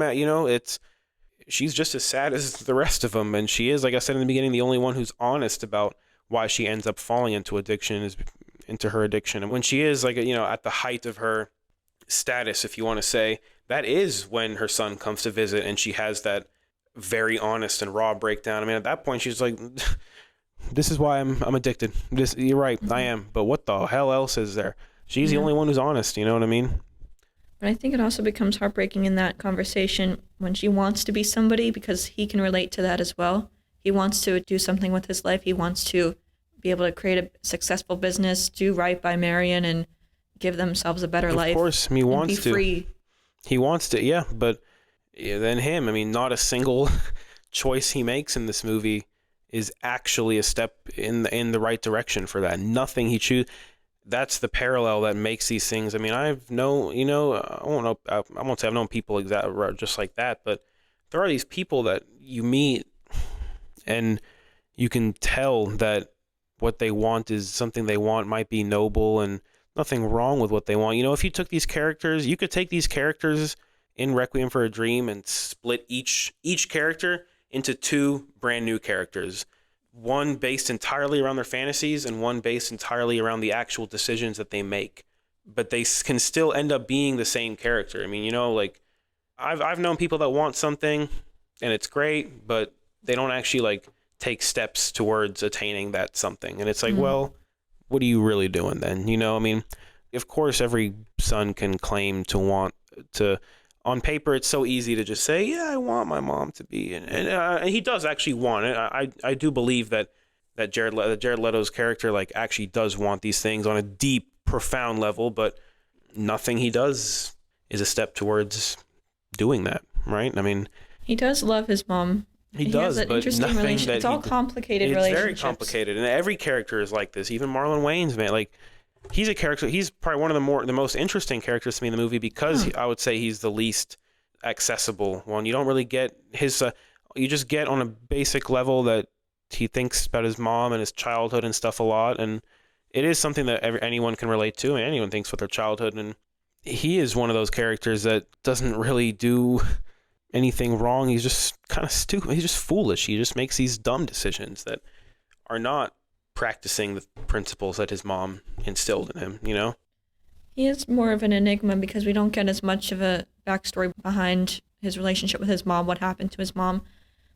She's just as sad as the rest of them. And she is, like I said in the beginning, the only one who's honest about why she ends up falling into her addiction. And when she is, like, at the height of her status, if you want to say, that is when her son comes to visit and she has that very honest and raw breakdown. I mean, at that point, she's like, this is why I'm addicted. You're right, I am. But what the hell else is there? She's the only one who's honest, you know what I mean? But I think it also becomes heartbreaking in that conversation when she wants to be somebody, because he can relate to that as well. He wants to do something with his life. He wants to be able to create a successful business, do right by Marion, and give themselves a better life. Of course, he wants to. Be free. He wants to, yeah. But then him, I mean, not a single choice he makes in this movie is actually a step in the right direction for that. Nothing he chooses. that's the parallel that makes these things. I mean, I've known, I won't say I've known people just like that, but there are these people that you meet and you can tell that what they want is something they want might be noble and nothing wrong with what they want. If you took these characters, you could take these characters in Requiem for a Dream and split each character into two brand new characters. One based entirely around their fantasies and one based entirely around the actual decisions that they make. But they can still end up being the same character. I mean, like I've known people that want something and it's great, but they don't actually like take steps towards attaining that something. And it's like, well, what are you really doing then? I mean, of course, every son can claim to want to. On paper, it's so easy to just say, yeah, I want my mom to be. And he does actually want it. I do believe that Jared Leto's character like actually does want these things on a deep, profound level, but nothing he does is a step towards doing that, right? I mean, he does love his mom. He does, has an but interesting nothing relationship. that It's all complicated relationships. It's very complicated, and every character is like this. Even Marlon Wayans, man, like he's a character. He's probably one of the most interesting characters to me in the movie because I would say he's the least accessible one. You don't really get his. You just get on a basic level that he thinks about his mom and his childhood and stuff a lot, and it is something that anyone can relate to, and anyone thinks with their childhood. And he is one of those characters that doesn't really do anything wrong. He's just kind of stupid. He's just foolish. He just makes these dumb decisions that are not practicing the principles that his mom instilled in him, He is more of an enigma because we don't get as much of a backstory behind his relationship with his mom, what happened to his mom.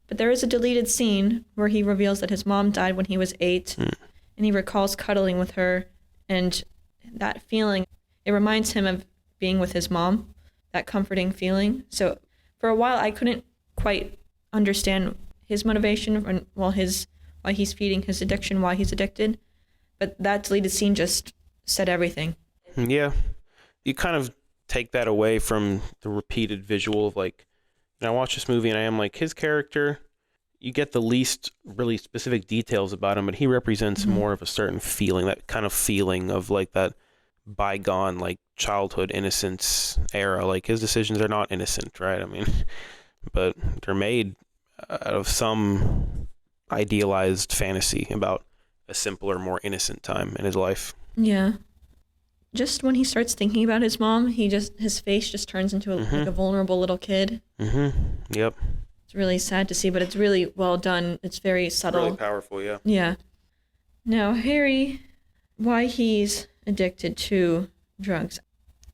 But there is a deleted scene where he reveals that his mom died when he was 8, and he recalls cuddling with her, and that feeling, it reminds him of being with his mom, that comforting feeling. So for a while, I couldn't quite understand his motivation and why he's feeding his addiction, why he's addicted. But that deleted scene just said everything. Yeah. You kind of take that away from the repeated visual of like, I watch this movie and I am like, his character, you get the least really specific details about him, but he represents more of a certain feeling, that kind of feeling of like that bygone, like childhood innocence era. Like his decisions are not innocent, right? I mean, but they're made out of some idealized fantasy about a simpler, more innocent time in his life. Yeah. Just when he starts thinking about his mom, his face just turns into like a vulnerable little kid. Yep. It's really sad to see, but it's really well done. It's very subtle. Really powerful, yeah. Yeah. Now, Harry, why he's addicted to drugs.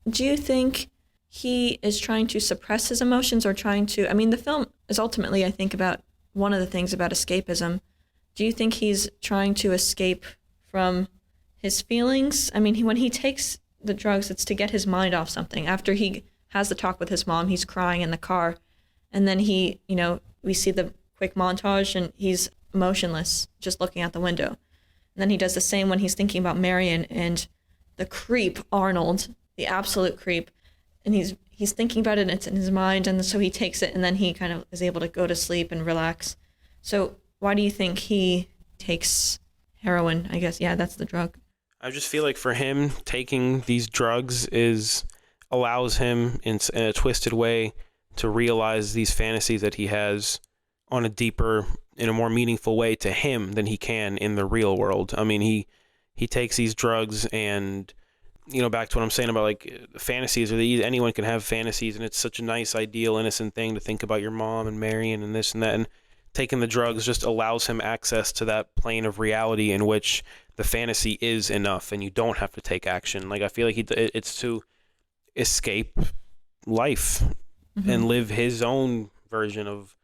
Do you think he is trying to suppress his emotions or trying to... I mean, the film is ultimately, I think, about one of the things about escapism. Do you think he's trying to escape from his feelings? I mean, when he takes the drugs, it's to get his mind off something. After he has the talk with his mom, he's crying in the car. And then we see the quick montage and he's motionless, just looking out the window. And then he does the same when he's thinking about Marion and the creep, Arnold, the absolute creep. And he's thinking about it and it's in his mind. And so he takes it and then he kind of is able to go to sleep and relax. So why do you think he takes heroin? I guess, yeah, that's the drug. I just feel like for him, taking these drugs allows him in a twisted way to realize these fantasies that he has on a deeper, in a more meaningful way to him than he can in the real world. I mean, he takes these drugs and, back to what I'm saying about like fantasies, or anyone can have fantasies, and it's such a nice, ideal, innocent thing to think about your mom and Marion and this and that. And taking the drugs just allows him access to that plane of reality in which the fantasy is enough and you don't have to take action. Like, I feel like it's to escape life and live his own version of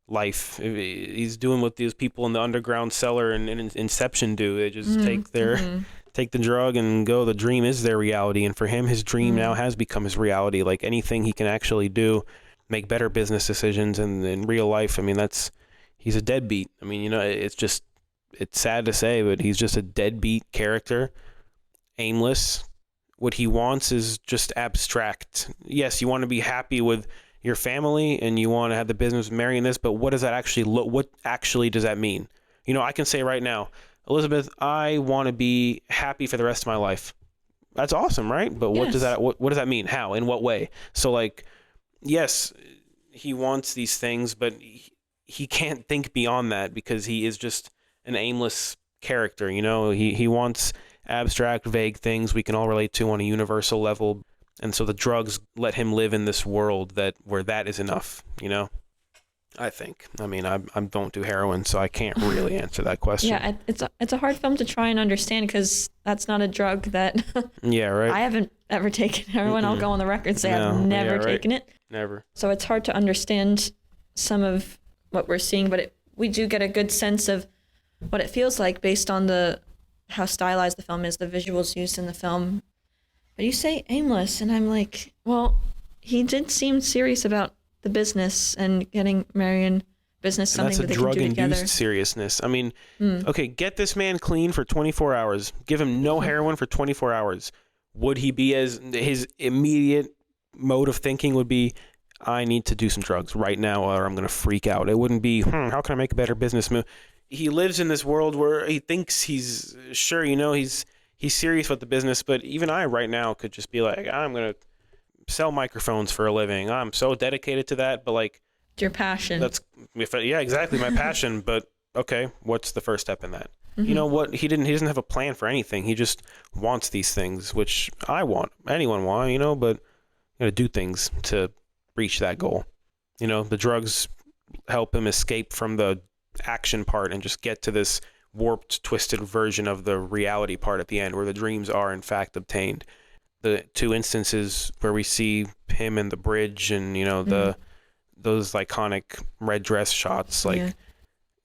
life. He's doing what these people in the underground cellar and Inception do. They just take the drug and go. The dream is their reality. And for him, his dream now has become his reality. Like anything he can actually do, make better business decisions. And in real life, I mean, he's a deadbeat. I mean, it's sad to say, but he's just a deadbeat character, aimless. What he wants is just abstract. Yes, you want to be happy with your family and you want to have the business of marrying this, but what does that actually what actually does that mean? I can say right now, Elizabeth, I want to be happy for the rest of my life. That's awesome, right? But what does that what does that mean? How? In what way? So like, yes, he wants these things, but he can't think beyond that because he is just an aimless character. You know, he wants abstract, vague things we can all relate to on a universal level, and so the drugs let him live in this world where that is enough. You know. I think. I mean, I don't do heroin, so I can't really answer that question. Yeah, it's a hard film to try and understand because that's not a drug that. Yeah, right. I haven't ever taken heroin. I'll go on the record and say I've never taken it. Never. So it's hard to understand some of what we're seeing, but we do get a good sense of what it feels like based on how stylized the film is, the visuals used in the film. But you say aimless, and I'm like, well, he did seem serious about the business and getting Marion business, something that they can do together. That's a drug-induced seriousness. I mean, okay, get this man clean for 24 hours. Give him no heroin for 24 hours. Would he be his immediate mode of thinking would be, I need to do some drugs right now or I'm going to freak out. It wouldn't be, how can I make a better business move? He lives in this world where he thinks he's sure, you know, he's serious with the business, but even I right now could just be like, I'm going to sell microphones for a living. I'm so dedicated to that, but like it's your passion. Yeah, exactly, my passion. But okay, what's the first step in that? You know what? He doesn't have a plan for anything. He just wants these things, which I want. Anyone want, you know, but you gotta do things to reach that goal. You know, the drugs help him escape from the action part and just get to this warped, twisted version of the reality part at the end, where the dreams are in fact obtained. The two instances where we see him in the bridge and, you know, those iconic red dress shots, like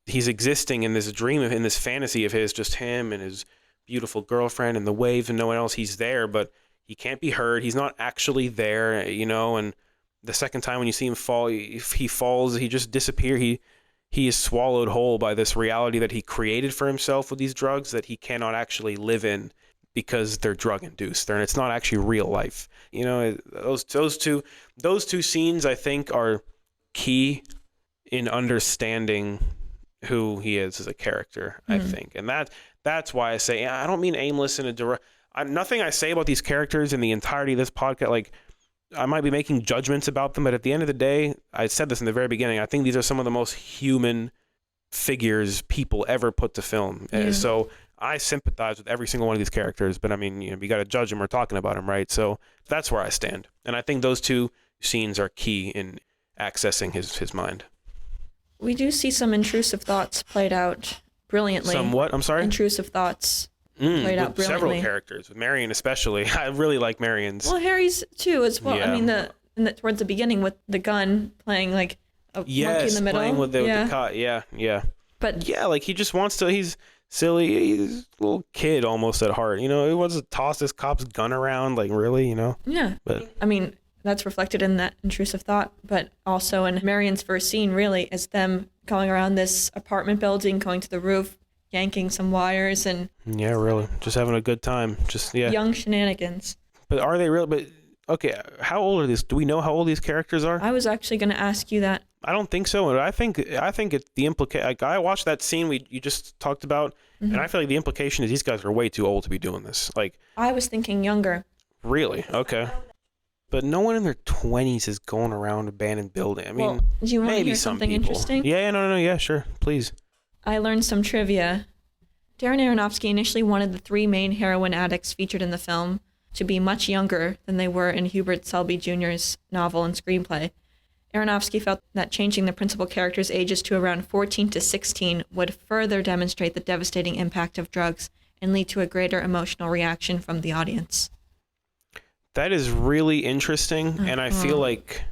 he's existing in this dream, in this fantasy of his, just him and his beautiful girlfriend and the waves and no one else. He's there, but he can't be heard. He's not actually there, you know, and the second time when you see him fall, if he falls, he just disappears. He is swallowed whole by this reality that he created for himself with these drugs that he cannot actually live in, because they're drug induced, and it's not actually real life. You know, those two scenes I think are key in understanding who he is as a character. I think, and that's why I say I don't mean aimless in a direct. Nothing I say about these characters in the entirety of this podcast, like I might be making judgments about them, but at the end of the day, I said this in the very beginning, I think these are some of the most human figures people ever put to film. So I sympathize with every single one of these characters, but I mean, you know, you got to judge them. We're talking about them, right? So that's where I stand. And I think those two scenes are key in accessing his mind. We do see some intrusive thoughts played out brilliantly. Some what? I'm sorry? Intrusive thoughts played out brilliantly. Several characters, with Marion especially. I really like Marion's. Well, Harry's too as well. Yeah. I mean, towards the beginning with the gun playing like a monkey in the middle. Playing with the cot. Yeah. But yeah, like he just wants to. He's silly. He's a little kid almost at heart. You know, he wants to toss this cop's gun around. Like really, you know. Yeah. But I mean, that's reflected in that intrusive thought, but also in Marion's first scene. Really, is them going around this apartment building, going to the roof, yanking some wires, and really, just having a good time. Just young shenanigans. But are they real? But okay, how old are these? Do we know how old these characters are? I was actually going to ask you that. I don't think so. I think it's the implication. Like I watched that scene you just talked about, and I feel like the implication is these guys are way too old to be doing this. Like I was thinking younger. Really? Okay. But no one in their 20s is going around abandoned building. I mean, do you want to hear something interesting? Yeah, no, yeah, sure, please. I learned some trivia. Darren Aronofsky initially wanted the three main heroin addicts featured in the film to be much younger than they were in Hubert Selby Jr.'s novel and screenplay. Aronofsky felt that changing the principal characters' ages to around 14 to 16 would further demonstrate the devastating impact of drugs and lead to a greater emotional reaction from the audience. That is really interesting, and I feel like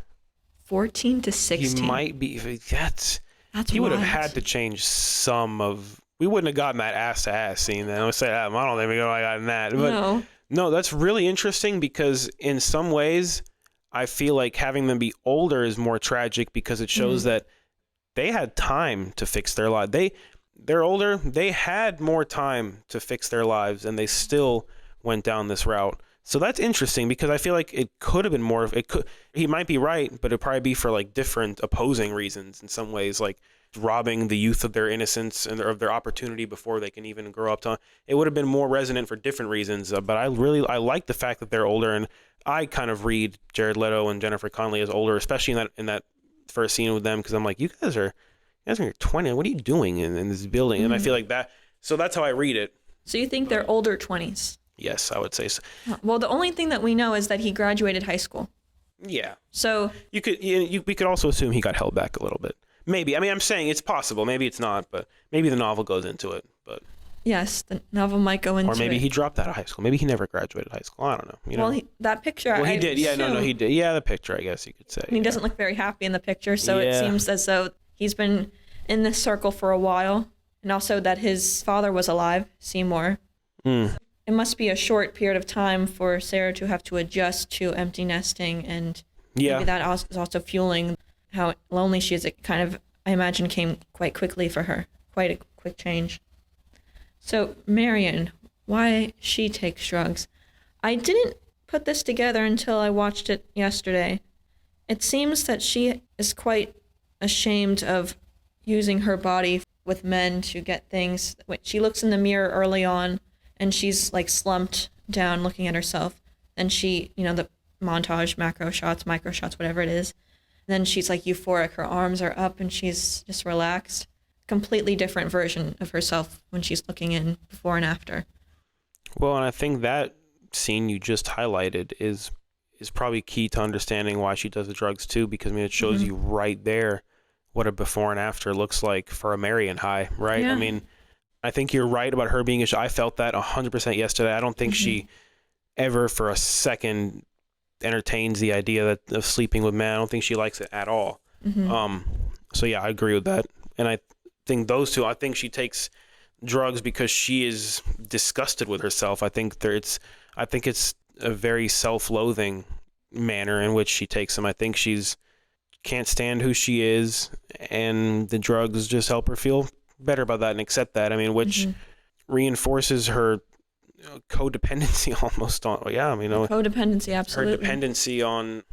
14 to 16. He might be. He would have had to change some of. We wouldn't have gotten that ass to ass scene. Then I would say, I don't think we would have gotten that. But no, that's really interesting because in some ways, I feel like having them be older is more tragic because it shows that they had time to fix their lives. They're older. They had more time to fix their lives, and they still went down this route. So that's interesting because I feel like it could have been more. He might be right, but it'd probably be for like different opposing reasons in some ways. Like robbing the youth of their innocence and of their opportunity before they can even grow up to. It would have been more resonant for different reasons, but I like the fact that they're older, and I kind of read Jared Leto and Jennifer Connelly as older, especially in that first scene with them, because I'm like, you guys are in your 20s. What are you doing in this building? And I feel like that. So that's how I read it. So you think they're older 20s? Yes, I would say so. Well, the only thing that we know is that he graduated high school. Yeah. So we could also assume he got held back a little bit. Maybe. I mean, I'm saying it's possible. Maybe it's not, but maybe the novel goes into it. But yes, the novel might go into it. Or maybe he dropped out of high school. Maybe he never graduated high school. I don't know. You know? Well, that picture. Well, he did. Yeah, no, he did. Yeah, the picture, I guess you could say. And he doesn't look very happy in the picture, so it seems as though he's been in this circle for a while, and also that his father was alive, Seymour. It must be a short period of time for Sara to have to adjust to empty nesting, and maybe that is also fueling how lonely she is. It kind of, I imagine, came quite quickly for her, quite a quick change. So Marion, why she takes drugs. I didn't put this together until I watched it yesterday. It seems that she is quite ashamed of using her body with men to get things. She looks in the mirror early on, and she's like slumped down looking at herself. And she, the montage, macro shots, micro shots, whatever it is. Then she's like euphoric. Her arms are up and she's just relaxed. Completely different version of herself when she's looking in before and after. Well, and I think that scene you just highlighted is probably key to understanding why she does the drugs too, because I mean it shows you right there what a before and after looks like for a Marion high, right? Yeah. I mean, I think you're right about her being I felt that 100% yesterday. I don't think she ever for a second entertains the idea of sleeping with men. I don't think she likes it at all. So yeah, I agree with that. And I think those two, I think she takes drugs because she is disgusted with herself. I think it's a very self-loathing manner in which she takes them. I think she's can't stand who she is, and the drugs just help her feel better about that and accept that. I mean, which reinforces her codependency almost on. Codependency, absolutely. Her dependency on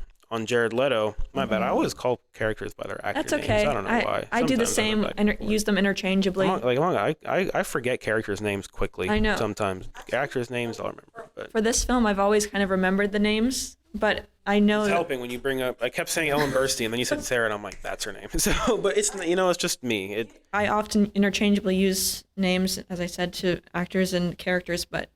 Jared Leto. My bad. I always call characters by their actor That's okay. names. I don't know why. I do the same. Use them interchangeably. I forget characters' names quickly. I know. Sometimes actors' names I'll remember. But for this film, I've always kind of remembered the names, but I know it's helping when you bring up. I kept saying Ellen Burstyn, and then you said Sara, and I'm like, that's her name. So, but it's it's just me. I often interchangeably use names, as I said, to actors and characters, but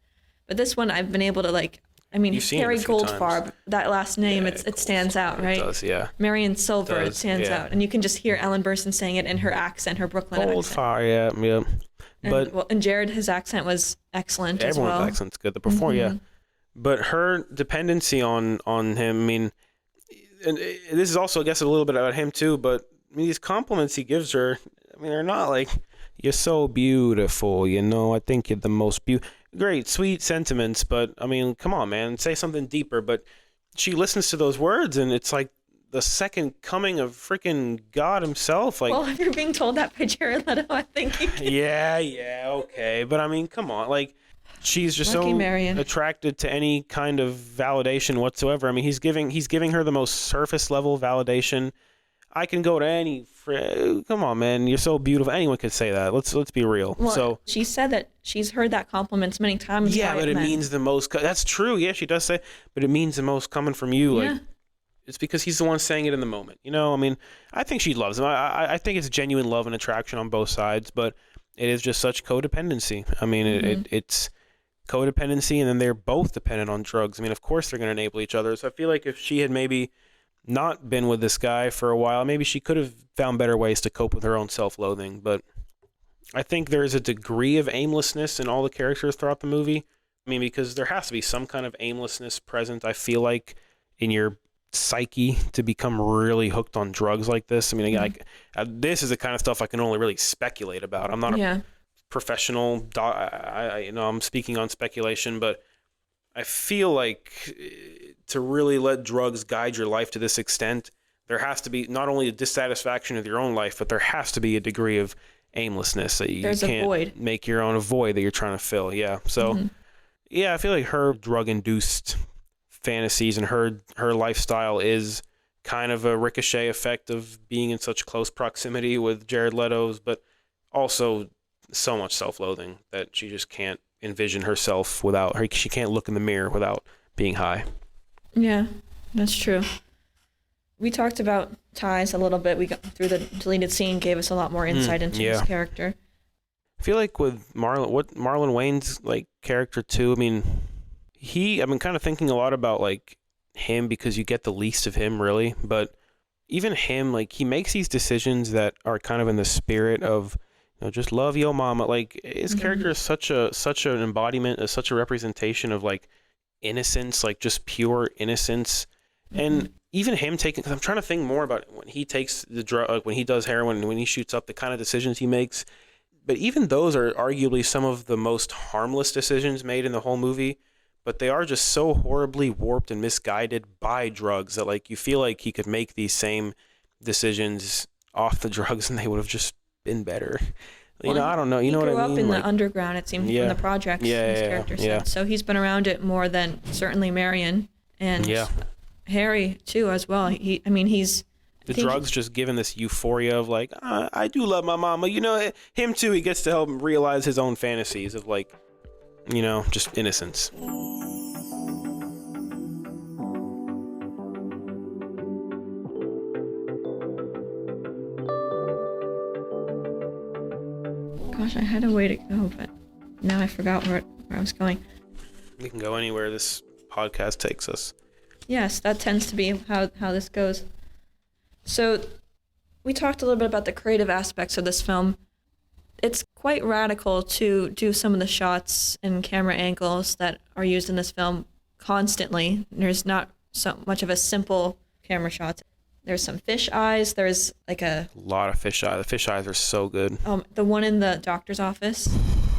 this one I've been able to Harry Goldfarb, that last name, it stands out, right? It does, yeah. Marion Silver, it stands out. And you can just hear Ellen Burstyn saying it in her accent, her Brooklyn accent. Goldfarb, yeah. And Jared, his accent was excellent as well. Everyone's accent's good. The before, yeah. But her dependency on him, I mean, and this is also, I guess, a little bit about him too, but I mean, these compliments he gives her, I mean, they're not like, you're so beautiful, I think you're the most beautiful. Great, sweet sentiments, but I mean, come on, man, say something deeper. But she listens to those words, and it's like the second coming of freaking God himself. Like, well, if you're being told that by Jared Leto, I think you can. Yeah, okay, but I mean, come on, like, she's just Lucky so Marion. Attracted to any kind of validation whatsoever. I mean, he's giving her the most surface level validation. I can go to any. Come on, man, you're so beautiful. Anyone could say that. Let's be real. Well, so she said that she's heard that compliments many times. Yeah, but it means the most. That's true. Yeah, she does say, but it means the most coming from you. Yeah. Like, it's because he's the one saying it in the moment. I mean, I think she loves him. I think it's genuine love and attraction on both sides, but it is just such codependency. I mean, it's codependency, and then they're both dependent on drugs. I mean, of course they're going to enable each other. So I feel like if she had maybe not been with this guy for a while, maybe she could have found better ways to cope with her own self-loathing. But I think there's a degree of aimlessness in all the characters throughout the movie. I mean, because there has to be some kind of aimlessness present, I feel like, in your psyche to become really hooked on drugs like this. I mean, this is the kind of stuff I can only really speculate about. I'm not a professional. I'm speaking on speculation, but I feel like to really let drugs guide your life to this extent, there has to be not only a dissatisfaction with your own life, but there has to be a degree of aimlessness that you can't make your own, a void that you're trying to fill. Yeah. So, I feel like her drug-induced fantasies and her lifestyle is kind of a ricochet effect of being in such close proximity with Jared Leto's, but also so much self-loathing that she just can't envision herself without her. She can't look in the mirror without being high. Yeah, that's true. We talked about ties a little bit. We got through the deleted scene, gave us a lot more insight into his character. I feel like with Marlon Wayans' like character too. I mean, I've been kind of thinking a lot about like him because you get the least of him really, but even him, like he makes these decisions that are kind of in the spirit of, you know, just love your mama. Like his character is such an embodiment, such a representation of like innocence, like just pure innocence. And even him taking, because I'm trying to think more about when he takes the drug, like when he does heroin, when he shoots up, the kind of decisions he makes. But even those are arguably some of the most harmless decisions made in the whole movie. But they are just so horribly warped and misguided by drugs that like you feel like he could make these same decisions off the drugs and they would have just been better. You know, I don't know. You know what I mean? He grew up in the underground, it seemed, from the projects, his character said. So he's been around it more than certainly Marion and Harry too as well. He's the drugs just given this euphoria of like, I do love my mama. You know, him too. He gets to help him realize his own fantasies of like, you know, just innocence. Gosh, I had a way to go, but now I forgot where I was going. We can go anywhere this podcast takes us. Yes, that tends to be how this goes. So we talked a little bit about the creative aspects of this film. It's quite radical to do some of the shots and camera angles that are used in this film constantly. There's not so much of a simple camera shot. There's some fish eyes. There's like a lot of fish eyes. The fish eyes are so good. The one in the doctor's office.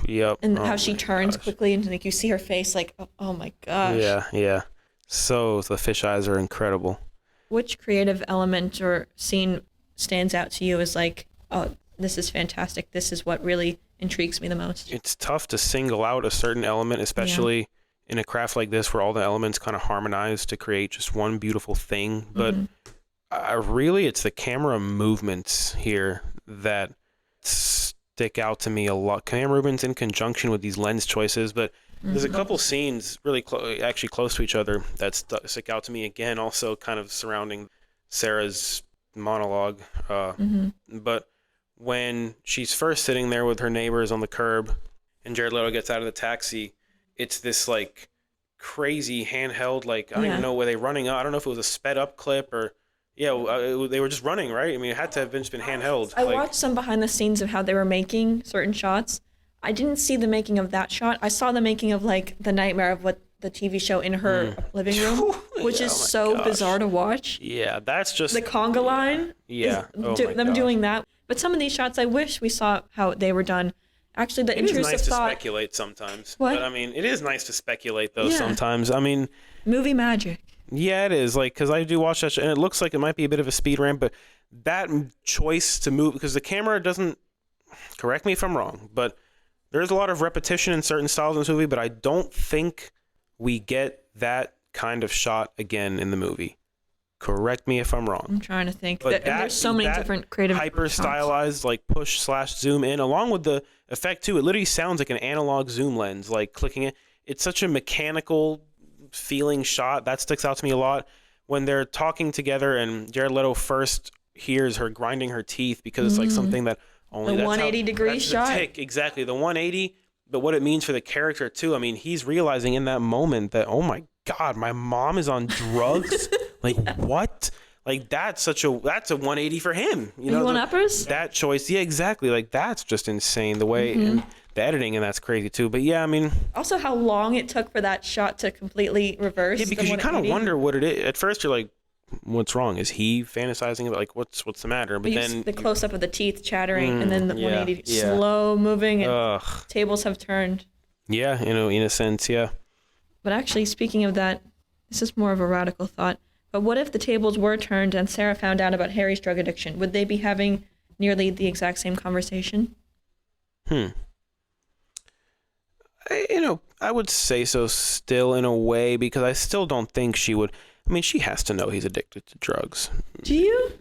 Yep. And how she turns quickly and like you see her face like, oh my gosh. Yeah. So the fish eyes are incredible. Which creative element or scene stands out to you as like, oh, this is fantastic. This is what really intrigues me the most? It's tough to single out a certain element, especially in a craft like this where all the elements kind of harmonize to create just one beautiful thing. But really, it's the camera movements here that stick out to me a lot. Camera movements in conjunction with these lens choices, but there's a couple scenes really actually close to each other that stick out to me again, also kind of surrounding Sarah's monologue. But when she's first sitting there with her neighbors on the curb and Jared Leto gets out of the taxi, it's this like crazy handheld, like I don't even know, were they running up? I don't know if it was a sped up clip or they were just running, right? I mean, it had to have been handheld. I watched some behind the scenes of how they were making certain shots. I didn't see the making of that shot. I saw the making of like the nightmare of what the TV show in her living room, which is so bizarre to watch. Yeah, that's just the conga line. Yeah, doing that. But some of these shots, I wish we saw how they were done. Actually, the intrusive thought. It is nice to speculate sometimes. What? But I mean, it is nice to speculate though sometimes. I mean, movie magic. Yeah, it is. Like, because I do watch that show, and it looks like it might be a bit of a speed ramp, but that choice to move, because the camera doesn't, correct me if I'm wrong, but there's a lot of repetition in certain styles in this movie, but I don't think we get that kind of shot again in the movie. Correct me if I'm wrong. I'm trying to think. But there's so many different creative hyper stylized, like push/zoom in, along with the effect too. It literally sounds like an analog zoom lens, like clicking it. It's such a mechanical feeling shot that sticks out to me a lot. When they're talking together and Jared Leto first hears her grinding her teeth because it's like something that only the 180-degree shot. Exactly, the 180. But what it means for the character too. I mean, he's realizing in that moment that, oh my God, my mom is on drugs. Like what? Like that's a 180 for him. You know, want uppers? That choice. Yeah, exactly. Like that's just insane. The way and the editing and that's crazy too. But yeah, I mean, also how long it took for that shot to completely reverse. Yeah, because you kind of wonder what it is. At first, you're like, what's wrong? Is he fantasizing about like what's the matter? But then the close up of the teeth chattering and then the 180 slow moving and tables have turned. Yeah, you know, in a sense, yeah. But actually, speaking of that, this is more of a radical thought. But what if the tables were turned and Sara found out about Harry's drug addiction? Would they be having nearly the exact same conversation? I would say so still in a way, because I still don't think she would. I mean, she has to know he's addicted to drugs. Do you?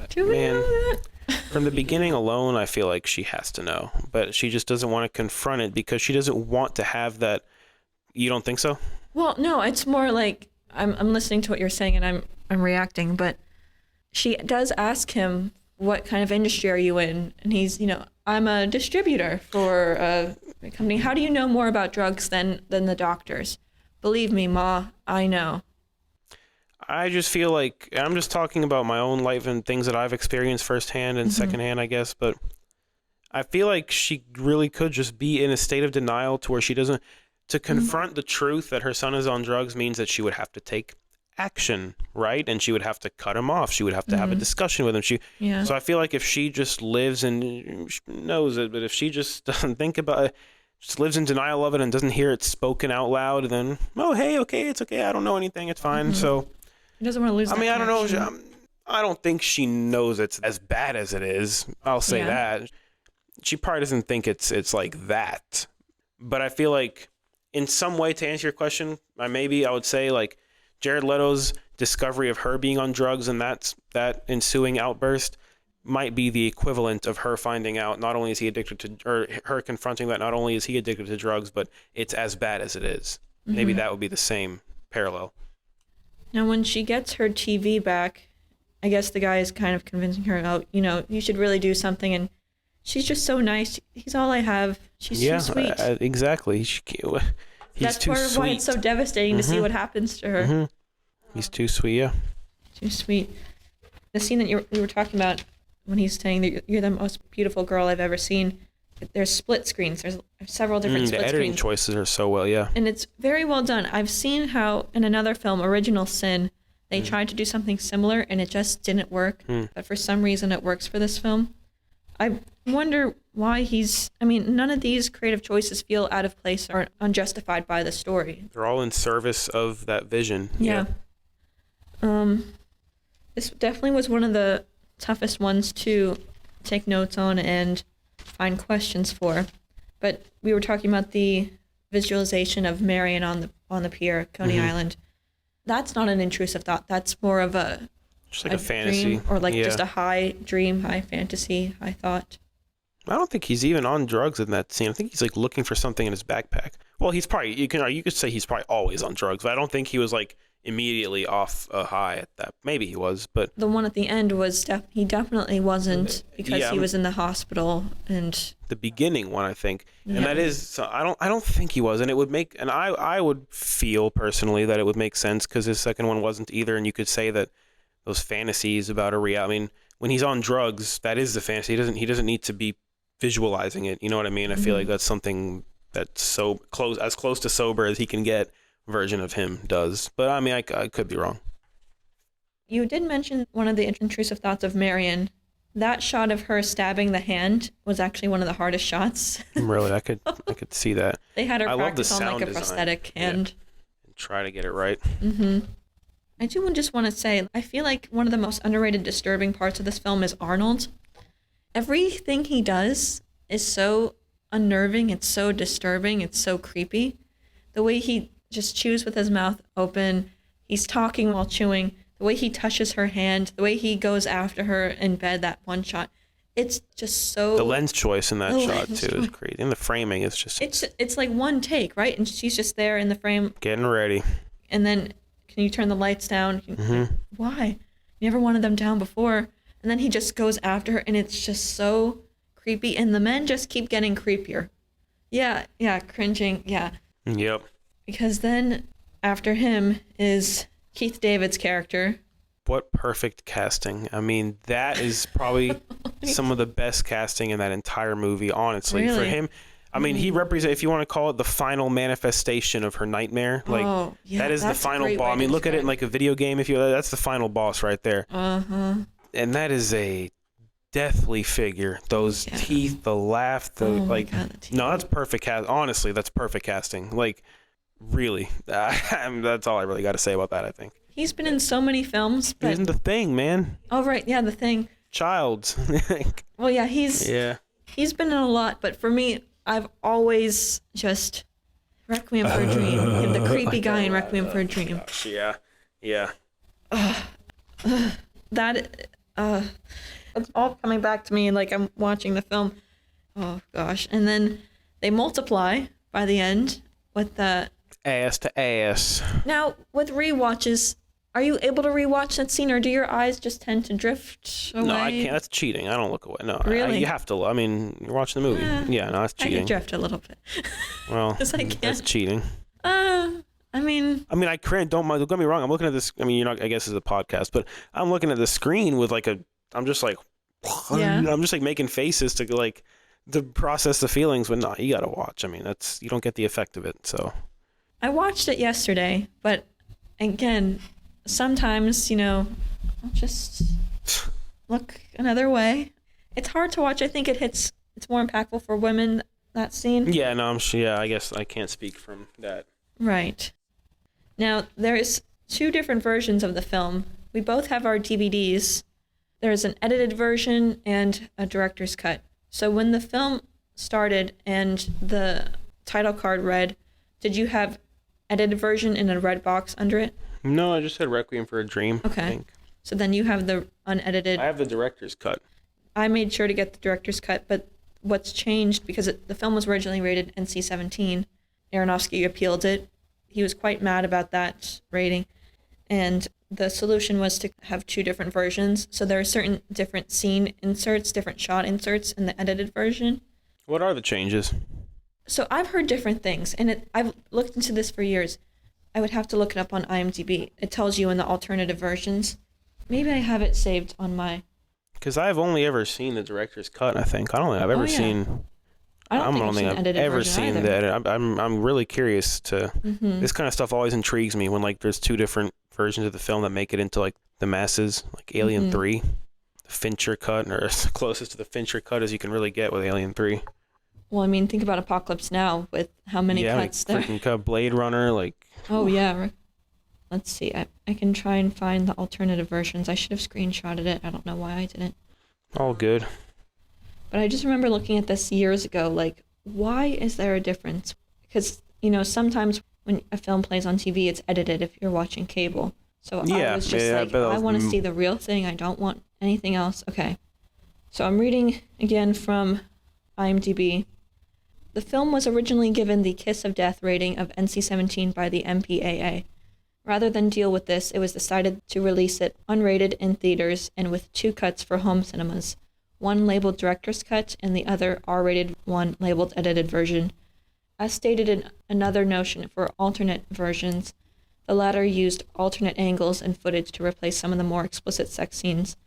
Do we Man, know that? From the beginning alone, I feel like she has to know. But she just doesn't want to confront it because she doesn't want to have that. You don't think so? Well, no, it's more like I'm listening to what you're saying and I'm reacting, but she does ask him, what kind of industry are you in? And he's, I'm a distributor for a company. How do you know more about drugs than the doctors? Believe me, Ma, I know. I just feel like, I'm just talking about my own life and things that I've experienced firsthand and secondhand, I guess, but I feel like she really could just be in a state of denial to where she doesn't, to confront the truth that her son is on drugs means that she would have to take action, right? And she would have to cut him off. She would have to have a discussion with him. So I feel like if she just lives and she knows it, but if she just doesn't think about it, just lives in denial of it and doesn't hear it spoken out loud, then, oh, hey, okay, it's okay. I don't know anything. It's fine. So he doesn't want to lose. I mean, I don't know. I don't think she knows it's as bad as it is. I'll say that. She probably doesn't think it's like that. But I feel like in some way, to answer your question, maybe I would say like Jared Leto's discovery of her being on drugs and that ensuing outburst might be the equivalent of her finding out not only is he addicted to, or her confronting that not only is he addicted to drugs, but it's as bad as it is. Maybe that would be the same parallel. Now, when she gets her TV back, I guess the guy is kind of convincing her, oh, you should really do something. And she's just so nice. He's all I have. She's too sweet. Exactly. That's part of why it's so devastating to see what happens to her. He's too sweet, yeah. Too sweet. The scene that we were talking about when he's saying that you're the most beautiful girl I've ever seen, there's split screens. There's several different split screens. The editing choices are so well, yeah. And it's very well done. I've seen how in another film, Original Sin, they tried to do something similar and it just didn't work. But for some reason it works for this film. I wonder why none of these creative choices feel out of place or unjustified by the story. They're all in service of that vision. Yeah. This definitely was one of the toughest ones to take notes on and find questions for. But we were talking about the visualization of Marion on the pier, Coney Island. That's not an intrusive thought. That's more of just like a fantasy. Dream, or just a high dream, high fantasy, high thought. I don't think he's even on drugs in that scene. I think he's like looking for something in his backpack. Well, he's probably, you could say he's probably always on drugs, but I don't think he was like immediately off a high at that. Maybe he was, but the one at the end was he definitely wasn't, because he was in the hospital. And the beginning one, I think, and that is, so I don't think he was, and it would make, and I would feel personally that it would make sense because his second one wasn't either, and you could say that those fantasies about a reality. I mean, when he's on drugs, that is the fantasy. He doesn't need to be visualizing it. You know what I mean? I feel like that's something that's so close, as close to sober as he can get. Version of him does, but I mean, I could be wrong. You did mention one of the intrusive thoughts of Marion. That shot of her stabbing the hand was actually one of the hardest shots. Really, I could see that. They had her practice on like a prosthetic hand. And try to get it right. I do just want to say, I feel like one of the most underrated, disturbing parts of this film is Arnold. Everything he does is so unnerving. It's so disturbing. It's so creepy. The way he just chews with his mouth open. He's talking while chewing. The way he touches her hand. The way he goes after her in bed, that one shot. It's just so... The lens choice in that shot, too, is crazy. And the framing is just... It's like one take, right? And she's just there in the frame. Getting ready. And then, can you turn the lights down? Why? You never wanted them down before. And then he just goes after her, and it's just so creepy. And the men just keep getting creepier. Yeah, cringing, yeah. Yep. Because then, after him, is Keith David's character. What perfect casting. I mean, that is probably some of the best casting in that entire movie, honestly. Really? For him, I mean, he represents, if you want to call it, the final manifestation of her nightmare. Like, that is the final boss. I mean, look at it in like a video game. That's the final boss right there. And that is a deathly figure. Those teeth, the laugh, God, no, that's perfect honestly, that's perfect casting. Like, really, that's all I really got to say about that. I think he's been in so many films. But... He was in The Thing, man. Oh right, yeah, The Thing. Childs. Well, yeah, he's been in a lot, but for me, I've always just Requiem for a Dream. The creepy guy in Requiem for a Dream. Gosh, yeah. that it's all coming back to me like I'm watching the film. Oh gosh. And then they multiply by the end with the ass to ass. Now with rewatches, are you able to rewatch that scene, or do your eyes just tend to drift away? No, I can't. That's cheating. I don't look away. No, really? You have to. I mean, you're watching the movie. Yeah, no, that's cheating. I can drift a little bit. Well, that's cheating. I mean, I can't. Don't get me wrong. I'm looking at this. I mean, you're not. I guess it's a podcast, but I'm looking at the screen with like I'm just like, I'm just like making faces to process the feelings. But no, you gotta watch. I mean, you don't get the effect of it. So. I watched it yesterday, but again, sometimes I'll just look another way. It's hard to watch. I think it's more impactful for women, that scene. Yeah, no, I'm sure. Yeah, I guess I can't speak from that. Right. Now, there's 2 different versions of the film. We both have our DVDs. There's an edited version and a director's cut. So when the film started and the title card read, did you have edited version in a red box under it? No, I just had Requiem for a Dream. Okay. I think. So then you have the unedited. I have the director's cut. I made sure to get the director's cut, but what's changed, because the film was originally rated NC-17, Aronofsky appealed it. He was quite mad about that rating. And the solution was to have 2 different versions. So there are certain different scene inserts, different shot inserts in the edited version. What are the changes? So I've heard different things, and I've looked into this for years. I would have to look it up on IMDb. It tells you in the alternative versions. Maybe I have it saved on my... Because I've only ever seen the director's cut, I think. I don't think I've ever seen... I don't think I've ever seen either. that. I'm really curious to... Mm-hmm. This kind of stuff always intrigues me when there's 2 different versions of the film that make it into the masses, like Alien 3, the Fincher cut, or as closest to the Fincher cut as you can really get with Alien 3. Well, I mean, think about Apocalypse Now with how many cuts there. Freaking cut, Blade Runner, Oh yeah. Let's see. I can try and find the alternative versions. I should have screenshotted it. I don't know why I didn't. All good. But I just remember looking at this years ago, why is there a difference? Because, sometimes when a film plays on TV, it's edited if you're watching cable. So I was just I want to see the real thing. I don't want anything else. Okay. So I'm reading again from IMDb. The film was originally given the Kiss of Death rating of NC-17 by the MPAA. Rather than deal with this, it was decided to release it unrated in theaters and with 2 cuts for home cinemas, one labeled director's cut and the other R-rated one labeled edited version. As stated in another notion for alternate versions, the latter used alternate angles and footage to replace some of the more explicit sex scenes.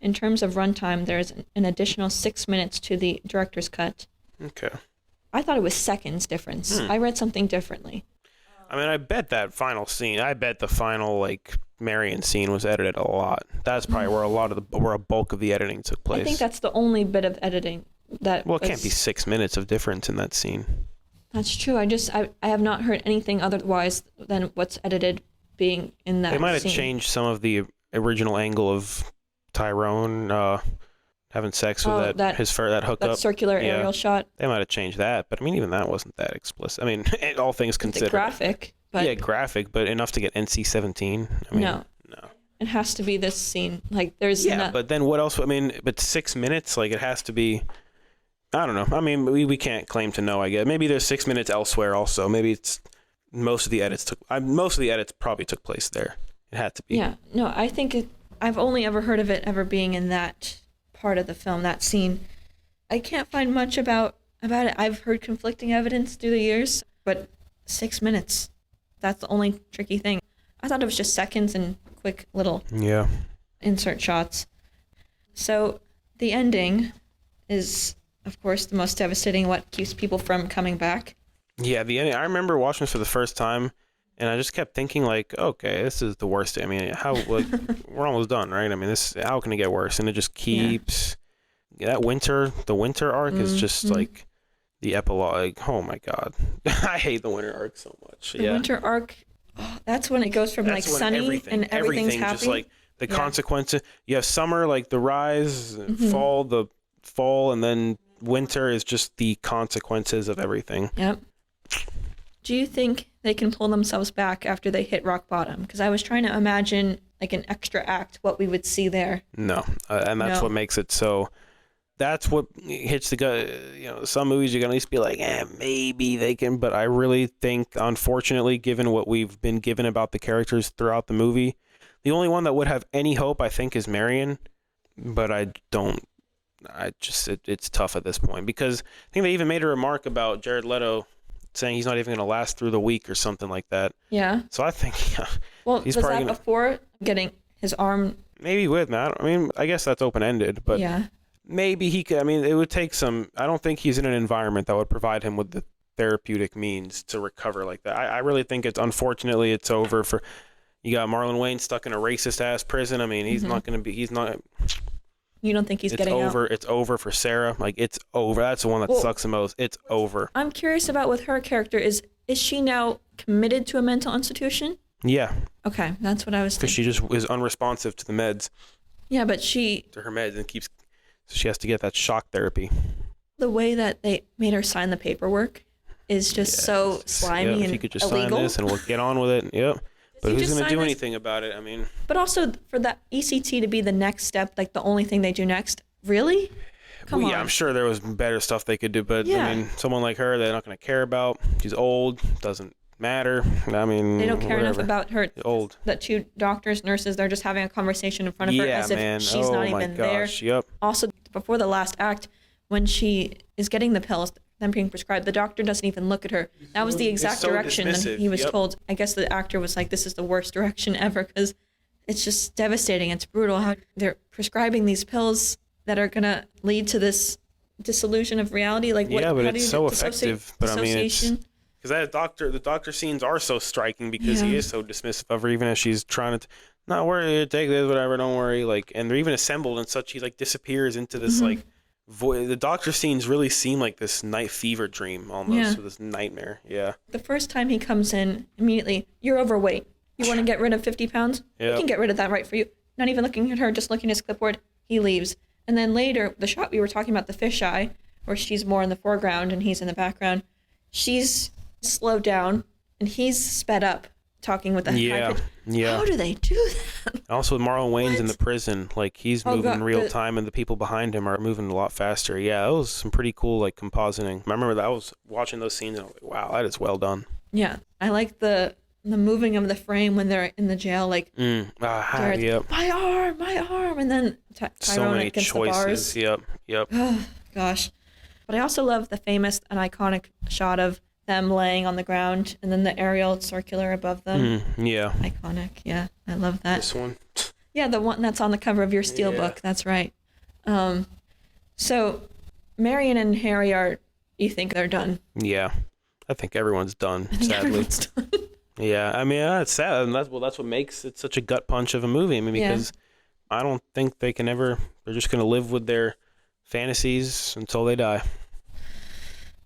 In terms of runtime, there is an additional 6 minutes to the director's cut. Okay. I thought it was seconds difference. I read something differently. I mean, I bet that final scene, the final, Marion scene was edited a lot. That's probably where a bulk of the editing took place. I think that's the only bit of editing that Well, it can't be 6 minutes of difference in that scene. That's true. I have not heard anything otherwise than what's edited being in that scene. They might have changed some of the original angle of Tyrone having sex with that hookup. That circular aerial shot. They might have changed that, but I mean, even that wasn't that explicit. I mean, all things considered. It's graphic, but... Yeah, graphic, but enough to get NC-17. I mean, no. It has to be this scene. There's... Yeah, but then what else? I mean, but 6 minutes? It has to be... I don't know. I mean, we can't claim to know, I guess. Maybe there's 6 minutes elsewhere also. Maybe it's... Most of the edits probably took place there. It had to be. Yeah. No, I think I've only ever heard of it ever being in that part of the film, that scene. I can't find much about it. I've heard conflicting evidence through the years, but 6 minutes, that's the only tricky thing. I thought it was just seconds and quick little insert shots. So the ending is, of course, the most devastating, what keeps people from coming back. Yeah, the ending. I remember watching this for the first time, and I just kept thinking, okay, this is the worst. I mean, we're almost done, right? I mean, how can it get worse? And it just keeps... Yeah, the winter arc is just the epilogue. Oh my God. I hate the winter arc so much. The winter arc, that's when it goes from sunny and everything's happy. Just the consequences. You have summer, the rise, fall, the fall, and then winter is just the consequences of everything. Yep. Do you think they can pull themselves back after they hit rock bottom? Because I was trying to imagine like an extra act, what we would see there. No, and that's what makes it so. That's what hits the gut. You know, some movies you're gonna at least be like, maybe they can, but I really think, unfortunately, given what we've been given about the characters throughout the movie, the only one that would have any hope, I think, is Marion. But I don't. It's tough at this point because I think they even made a remark about Jared Leto saying he's not even going to last through the week or something like that. Yeah. So I think, well, he's was that before getting his arm? Maybe with Matt. I mean, I guess that's open-ended, but yeah. Maybe he could. I mean, it would take some. I don't think he's in an environment that would provide him with the therapeutic means to recover like that. I really think unfortunately, it's over for. You got Marlon Wayans stuck in a racist-ass prison. I mean, he's not going to be. He's not. You don't think he's getting over? Out? It's over for Sara. Like, it's over. That's the one that sucks the most. It's over. I'm curious about with her character. Is she now committed to a mental institution? Yeah. Okay, that's what I was thinking. Because she just is unresponsive to the meds. Yeah, but to her meds and keeps. So she has to get that shock therapy. The way that they made her sign the paperwork is just so slimy and illegal. If you could just sign this and we'll get on with it. Yep. But who's going to do anything about it? I mean. But also for that ECT to be the next step, like the only thing they do next, really? Come on. Yeah, I'm sure there was better stuff they could do, but I mean, someone like her, they're not going to care about. She's old, doesn't matter. I mean, they don't care enough about her. Old. The two doctors, nurses, they're just having a conversation in front of her as if she's not even there. Yep. Also, before the last act, when she is getting the pills, them being prescribed, the doctor doesn't even look at her. That was the exact direction that he was told. I guess the actor was like, this is the worst direction ever because it's just devastating. It's brutal how they're prescribing these pills that are going to lead to this disillusion of reality. Like, yeah, but it's so effective. But I mean, because the doctor scenes are so striking because he is so dismissive of her, even as she's trying to not worry, take this, whatever, don't worry. Like, and they're even assembled and such. He like disappears into this like. The doctor scenes really seem like this night fever dream almost, or this nightmare. Yeah. The first time he comes in, immediately, you're overweight. You want to get rid of 50 pounds? He can get rid of that right for you. Not even looking at her, just looking at his clipboard, he leaves. And then later, the shot we were talking about, the fisheye, where she's more in the foreground and he's in the background, she's slowed down and he's sped up, talking with the high pitch. Yeah. How do they do that? Also with Marlon Wayans in the prison, like he's moving in real time and the people behind him are moving a lot faster. Yeah, that was some pretty cool like compositing. I remember that I was watching those scenes and I was like, wow, that is well done. Yeah. I like the moving of the frame when they're in the jail, like yep. my arm, and then Tyrone so many against choices. The bars. Yep. Oh gosh. But I also love the famous and iconic shot of them laying on the ground and then the aerial circular above them. Yeah. Iconic. Yeah. I love that. This one? Yeah, the one that's on the cover of your steelbook. That's right. So Marion and Harry you think they're done? Yeah. I think everyone's done, sadly. Everyone's done. Yeah. I mean, it's sad. And that's what makes it such a gut punch of a movie. I mean, because I don't think they can ever, they're just going to live with their fantasies until they die.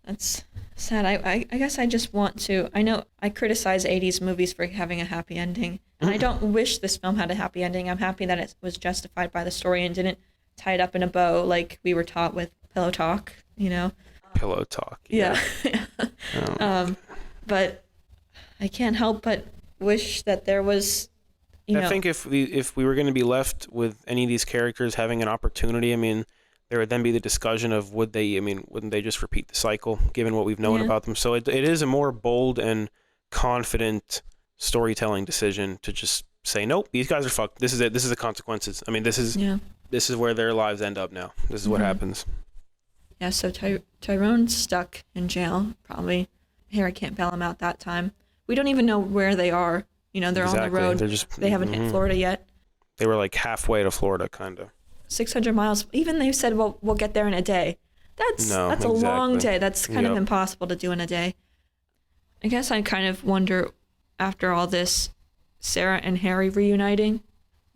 That's sad. I guess I just want to. I know I criticize 80s movies for having a happy ending, and I don't wish this film had a happy ending. I'm happy that it was justified by the story and didn't tie it up in a bow like we were taught with Pillow Talk, you know? Pillow Talk. Yeah. But I can't help but wish that there was, I think if we were going to be left with any of these characters having an opportunity, I mean, there would then be the discussion of wouldn't they just repeat the cycle given what we've known about them? So it is a more bold and confident storytelling decision to just say, nope, these guys are fucked. This is it. This is the consequences. I mean, this is where their lives end up now. This is what happens. Yeah, so Tyrone's stuck in jail, probably. Harry can't bail him out that time. We don't even know where they are. You know, they're on the road. They haven't hit Florida yet. They were like halfway to Florida, kind of. 600 miles. Even they said, well, we'll get there in a day. That's a long day. That's kind of impossible to do in a day. I guess I kind of wonder, after all this, Sara and Harry reuniting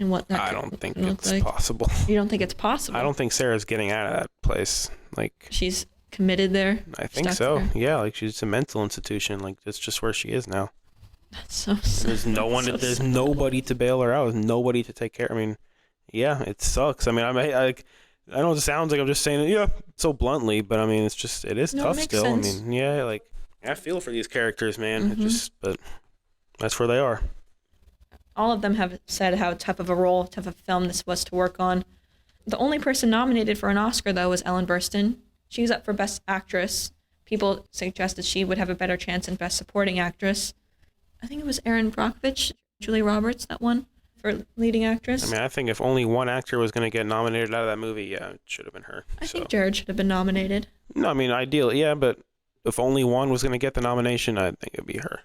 and what that I don't think it's possible. You don't think it's possible? I don't think Sarah's getting out of that place. Like, she's committed there? I think so. There? Yeah, like she's a mental institution. Like, that's just where she is now. That's so sad. There's nobody to bail her out. There's nobody to take care. I mean, yeah, it sucks. I mean, I know it sounds like I'm just saying it, so bluntly, but I mean, it is tough still. Sense. I mean, I feel for these characters, man. But that's where they are. All of them have said how tough of a role, tough of a film this was to work on. The only person nominated for an Oscar, though, was Ellen Burstyn. She was up for Best Actress. People suggested she would have a better chance in Best Supporting Actress. I think it was Erin Brockovich, Julia Roberts, that won for leading actress. I mean, I think if only one actor was going to get nominated out of that movie, yeah, it should have been her. I think Jared should have been nominated. No, I mean, ideally, yeah, but if only one was going to get the nomination, I think it'd be her.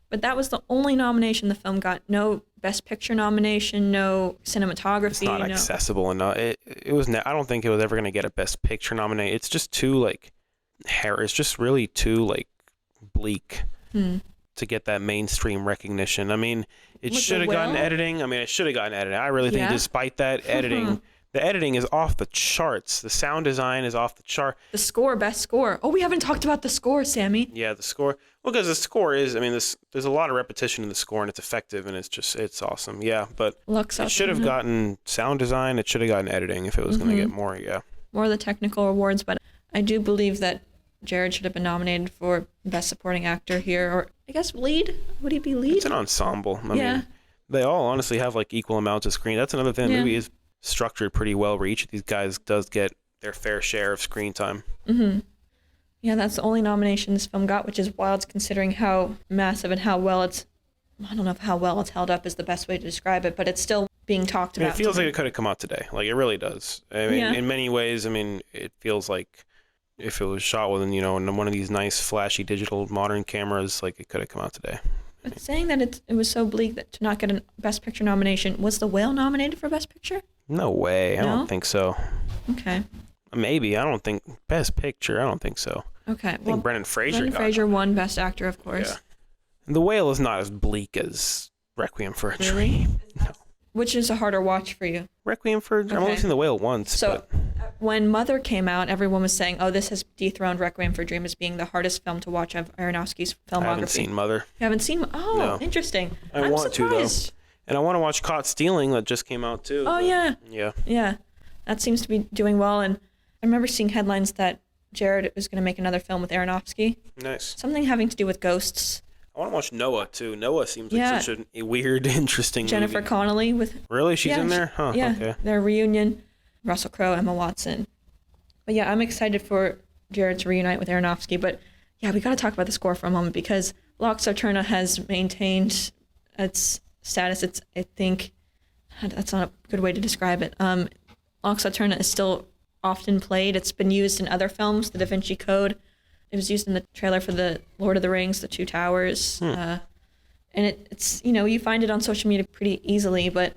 But that was the only nomination the film got. No Best Picture nomination, no cinematography. It's not accessible enough. It was. I don't think it was ever going to get a Best Picture nomination. It's just too it's just really too bleak to get that mainstream recognition. I mean, it should have gotten editing. I really think despite that editing. The editing is off the charts. The sound design is off the chart. The score, best score. Oh, we haven't talked about the score, Sammy. Yeah, the score. Well, because the score is, there's a lot of repetition in the score, and it's effective, and it's awesome. Yeah, but it should have gotten sound design. It should have gotten editing if it was going to get more, more of the technical awards, but I do believe that Jared should have been nominated for Best Supporting Actor here, or I guess lead. Would he be lead? It's an ensemble. I mean, they all honestly have equal amounts of screen. That's another thing. The movie is structured pretty well, where each of these guys does get their fair share of screen time. Yeah, that's the only nomination this film got, which is wild considering how massive and how well I don't know if how well it's held up is the best way to describe it, but it's still being talked about. It feels like it could have come out today. It really does. I mean, in many ways, it feels like if it was shot with, one of these nice flashy digital modern cameras, it could have come out today. But saying that it was so bleak that to not get a Best Picture nomination, was The Whale nominated for Best Picture? No way. I don't think so. Okay. Maybe. I don't think Best Picture. I don't think so. Okay. I think Brendan Fraser won Best Actor, of course. Yeah. And The Whale is not as bleak as Requiem for a Dream. No. Which is a harder watch for you? Requiem for a Dream. I've only seen The Whale once. So when Mother came out, everyone was saying, oh, this has dethroned Requiem for a Dream as being the hardest film to watch of Aronofsky's filmography. I haven't seen Mother. You haven't seen? Oh, no. Interesting. I'm want surprised. To, though. And I want to watch Caught Stealing that just came out, too. Oh, yeah. Yeah. Yeah. That seems to be doing well. And I remember seeing headlines that Jared was going to make another film with Aronofsky. Nice. Something having to do with ghosts. I want to watch Noah, too. Noah seems like such a weird, interesting Jennifer movie. Connelly with... Really? She's in there? Huh. Yeah. Okay. Their reunion. Russell Crowe, Emma Watson. But yeah, I'm excited for Jared to reunite with Aronofsky. But yeah, we got to talk about the score for a moment because Lux Aeterna has maintained its status. It's, I think, that's not a good way to describe it. Lux Aeterna is still often played. It's been used in other films, The Da Vinci Code. It was used in the trailer for The Lord of the Rings, The Two Towers. And it's, you find it on social media pretty easily, but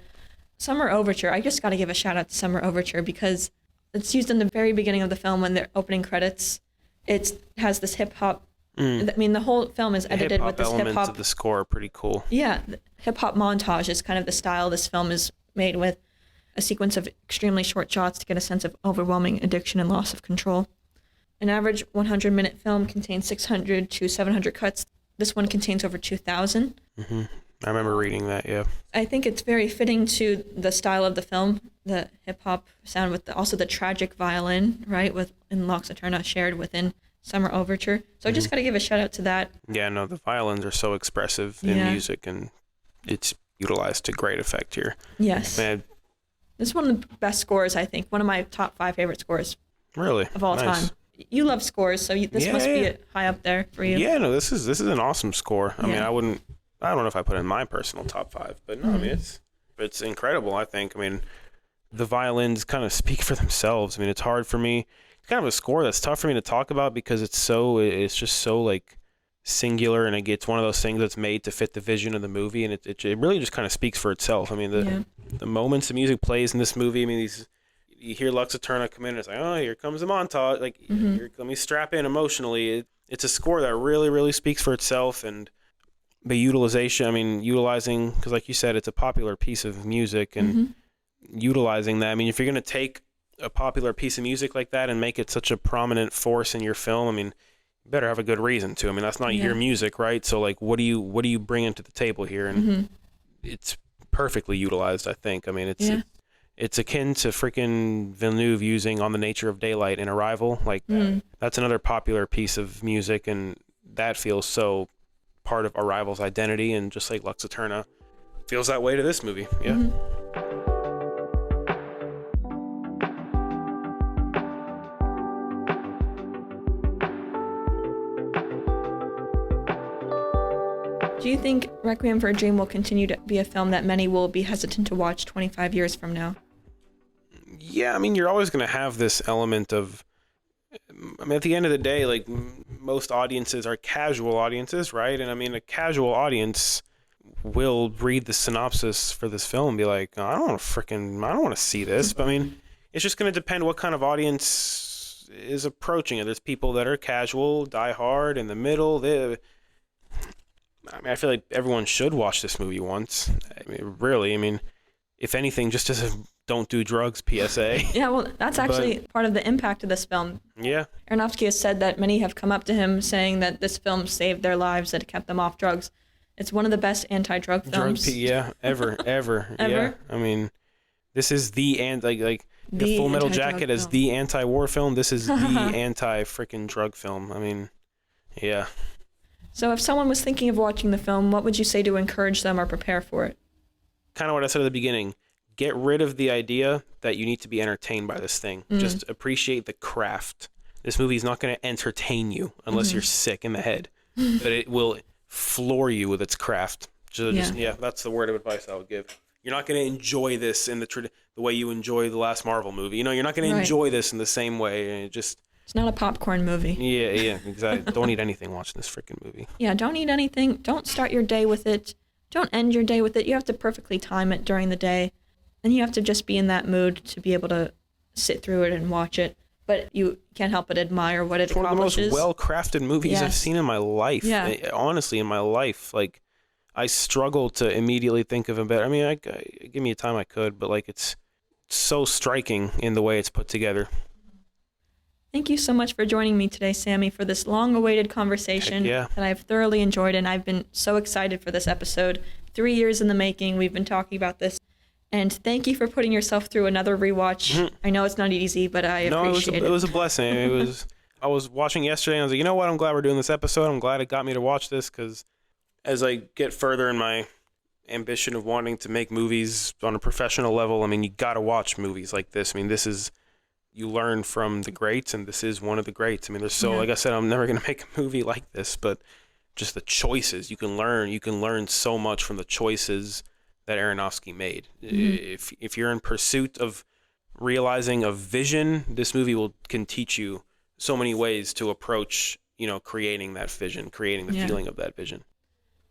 Summer Overture, I just got to give a shout out to Summer Overture because it's used in the very beginning of the film when they're opening credits. It has this hip hop. The whole film is edited with this hip hop. Elements of the score are pretty cool. Yeah, the hip hop montage is kind of the style this film is made with. A sequence of extremely short shots to get a sense of overwhelming addiction and loss of control. An average 100-minute film contains 600 to 700 cuts. This one contains over 2,000. I remember reading that, yeah. I think it's very fitting to the style of the film, the hip-hop sound with also the tragic violin, right, in Lux Aeterna shared within Summer Overture. So I just got to give a shout-out to that. Yeah, no, the violins are so expressive in music, and it's utilized to great effect here. Yes. Man, this is one of the best scores, I think. One of my top 5 favorite scores. Really? Of all time. You love scores, so this must be high up there for you. Yeah, no, this is an awesome score. I mean, I don't know if I put it in my personal top 5, but no, I mean, it's incredible, I think. I mean, the violins kind of speak for themselves. I mean, it's hard for me. It's kind of a score that's tough for me to talk about because it's just so singular, and it's one of those things that's made to fit the vision of the movie, and it really just kind of speaks for itself. I mean, the moments the music plays in this movie, I mean, you hear Lux Aeterna come in, and it's like, oh, here comes the montage. Here, let me strap in emotionally. It's a score that really, really speaks for itself, and the utilizing, because like you said, it's a popular piece of music, and utilizing that. I mean, if you're going to take a popular piece of music like that and make it such a prominent force in your film, I mean, you better have a good reason to. I mean, that's not your music, right? So, what do you bring into the table here? And it's perfectly utilized, I think. I mean, it's akin to freaking Villeneuve using On the Nature of Daylight in Arrival. That's another popular piece of music, and that feels so part of Arrival's identity, and just like Lux Eterna feels that way to this movie. Yeah. Do you think Requiem for a Dream will continue to be a film that many will be hesitant to watch 25 years from now? Yeah, I mean, you're always going to have this element of, I mean, at the end of the day, like, most audiences are casual audiences, right? And I mean, a casual audience will read the synopsis for this film and be like, I don't want to see this. But I mean, it's just going to depend what kind of audience is approaching it. There's people that are casual, die hard, in the middle. I feel like everyone should watch this movie once. I mean, really, I mean, if anything, just as a don't do drugs PSA. Yeah, well, that's actually part of the impact of this film. Yeah. Aronofsky has said that many have come up to him saying that this film saved their lives, that it kept them off drugs. It's one of the best anti-drug films. Ever. Ever? Yeah. I mean, this is the the Full Metal Jacket as the anti-war film. This is the anti-freaking drug film. I mean, yeah. So if someone was thinking of watching the film, what would you say to encourage them or prepare for it? Kind of what I said at the beginning. Get rid of the idea that you need to be entertained by this thing. Just appreciate the craft. This movie is not going to entertain you unless you're sick in the head. But it will floor you with its craft. That's the word of advice I would give. You're not going to enjoy this in the way you enjoy the last Marvel movie. You know, you're not going to enjoy this in the same way. It's not a popcorn movie. Yeah, exactly. Don't eat anything watching this freaking movie. Yeah, don't eat anything. Don't start your day with it. Don't end your day with it. You have to perfectly time it during the day. And you have to just be in that mood to be able to sit through it and watch it. But you can't help but admire what it accomplishes. It's one of the most well-crafted movies I've seen in my life. Yeah. Honestly, in my life. Like, I struggle to immediately think of a better. I mean, give me a time I could, but like, it's so striking in the way it's put together. Thank you so much for joining me today, Sammy, for this long-awaited conversation that I've thoroughly enjoyed, and I've been so excited for this episode. 3 years in the making, we've been talking about this. And thank you for putting yourself through another rewatch. I know it's not easy, but I appreciate it. It was a blessing. I was watching yesterday, and I was like, you know what? I'm glad we're doing this episode. I'm glad it got me to watch this, because as I get further in my ambition of wanting to make movies on a professional level, I mean, you got to watch movies like this. I mean, you learn from the greats, and this is one of the greats. I mean, like I said, I'm never going to make a movie like this, but just the choices you can learn so much from the choices that Aronofsky made. If you're in pursuit of realizing a vision, this movie can teach you so many ways to approach, creating that vision, creating the feeling of that vision.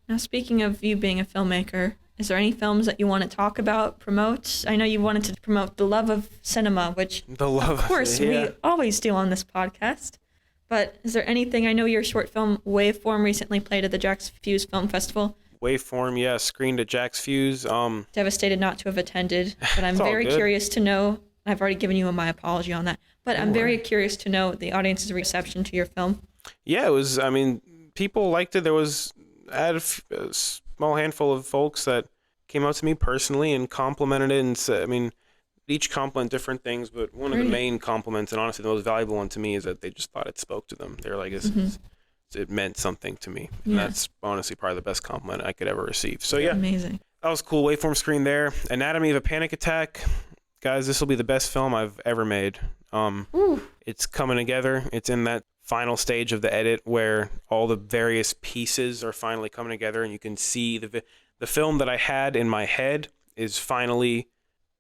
Now, speaking of you being a filmmaker, is there any films that you want to talk about, promote? I know you wanted to promote The Love of Cinema, which of course we always do on this podcast. But is there anything? I know your short film Waveform recently played at the Jack's Fuse Film Festival. Waveform, screened at Jack's Fuse. Devastated not to have attended, but I'm very curious to know. I've already given you my apology on that, but I'm very curious to know the audience's reception to your film. Yeah, it was. I mean, people liked it. I had a small handful of folks that came up to me personally and complimented it, and said, I mean, each compliment different things, but one of the main compliments, and honestly the most valuable one to me, is that they just thought it spoke to them. They were like, it meant something to me. And that's honestly probably the best compliment I could ever receive. So amazing. That was cool. Waveform screen there. Anatomy of a Panic Attack. Guys, this will be the best film I've ever made. It's coming together. It's in that final stage of the edit where all the various pieces are finally coming together, and you can see the film that I had in my head is finally,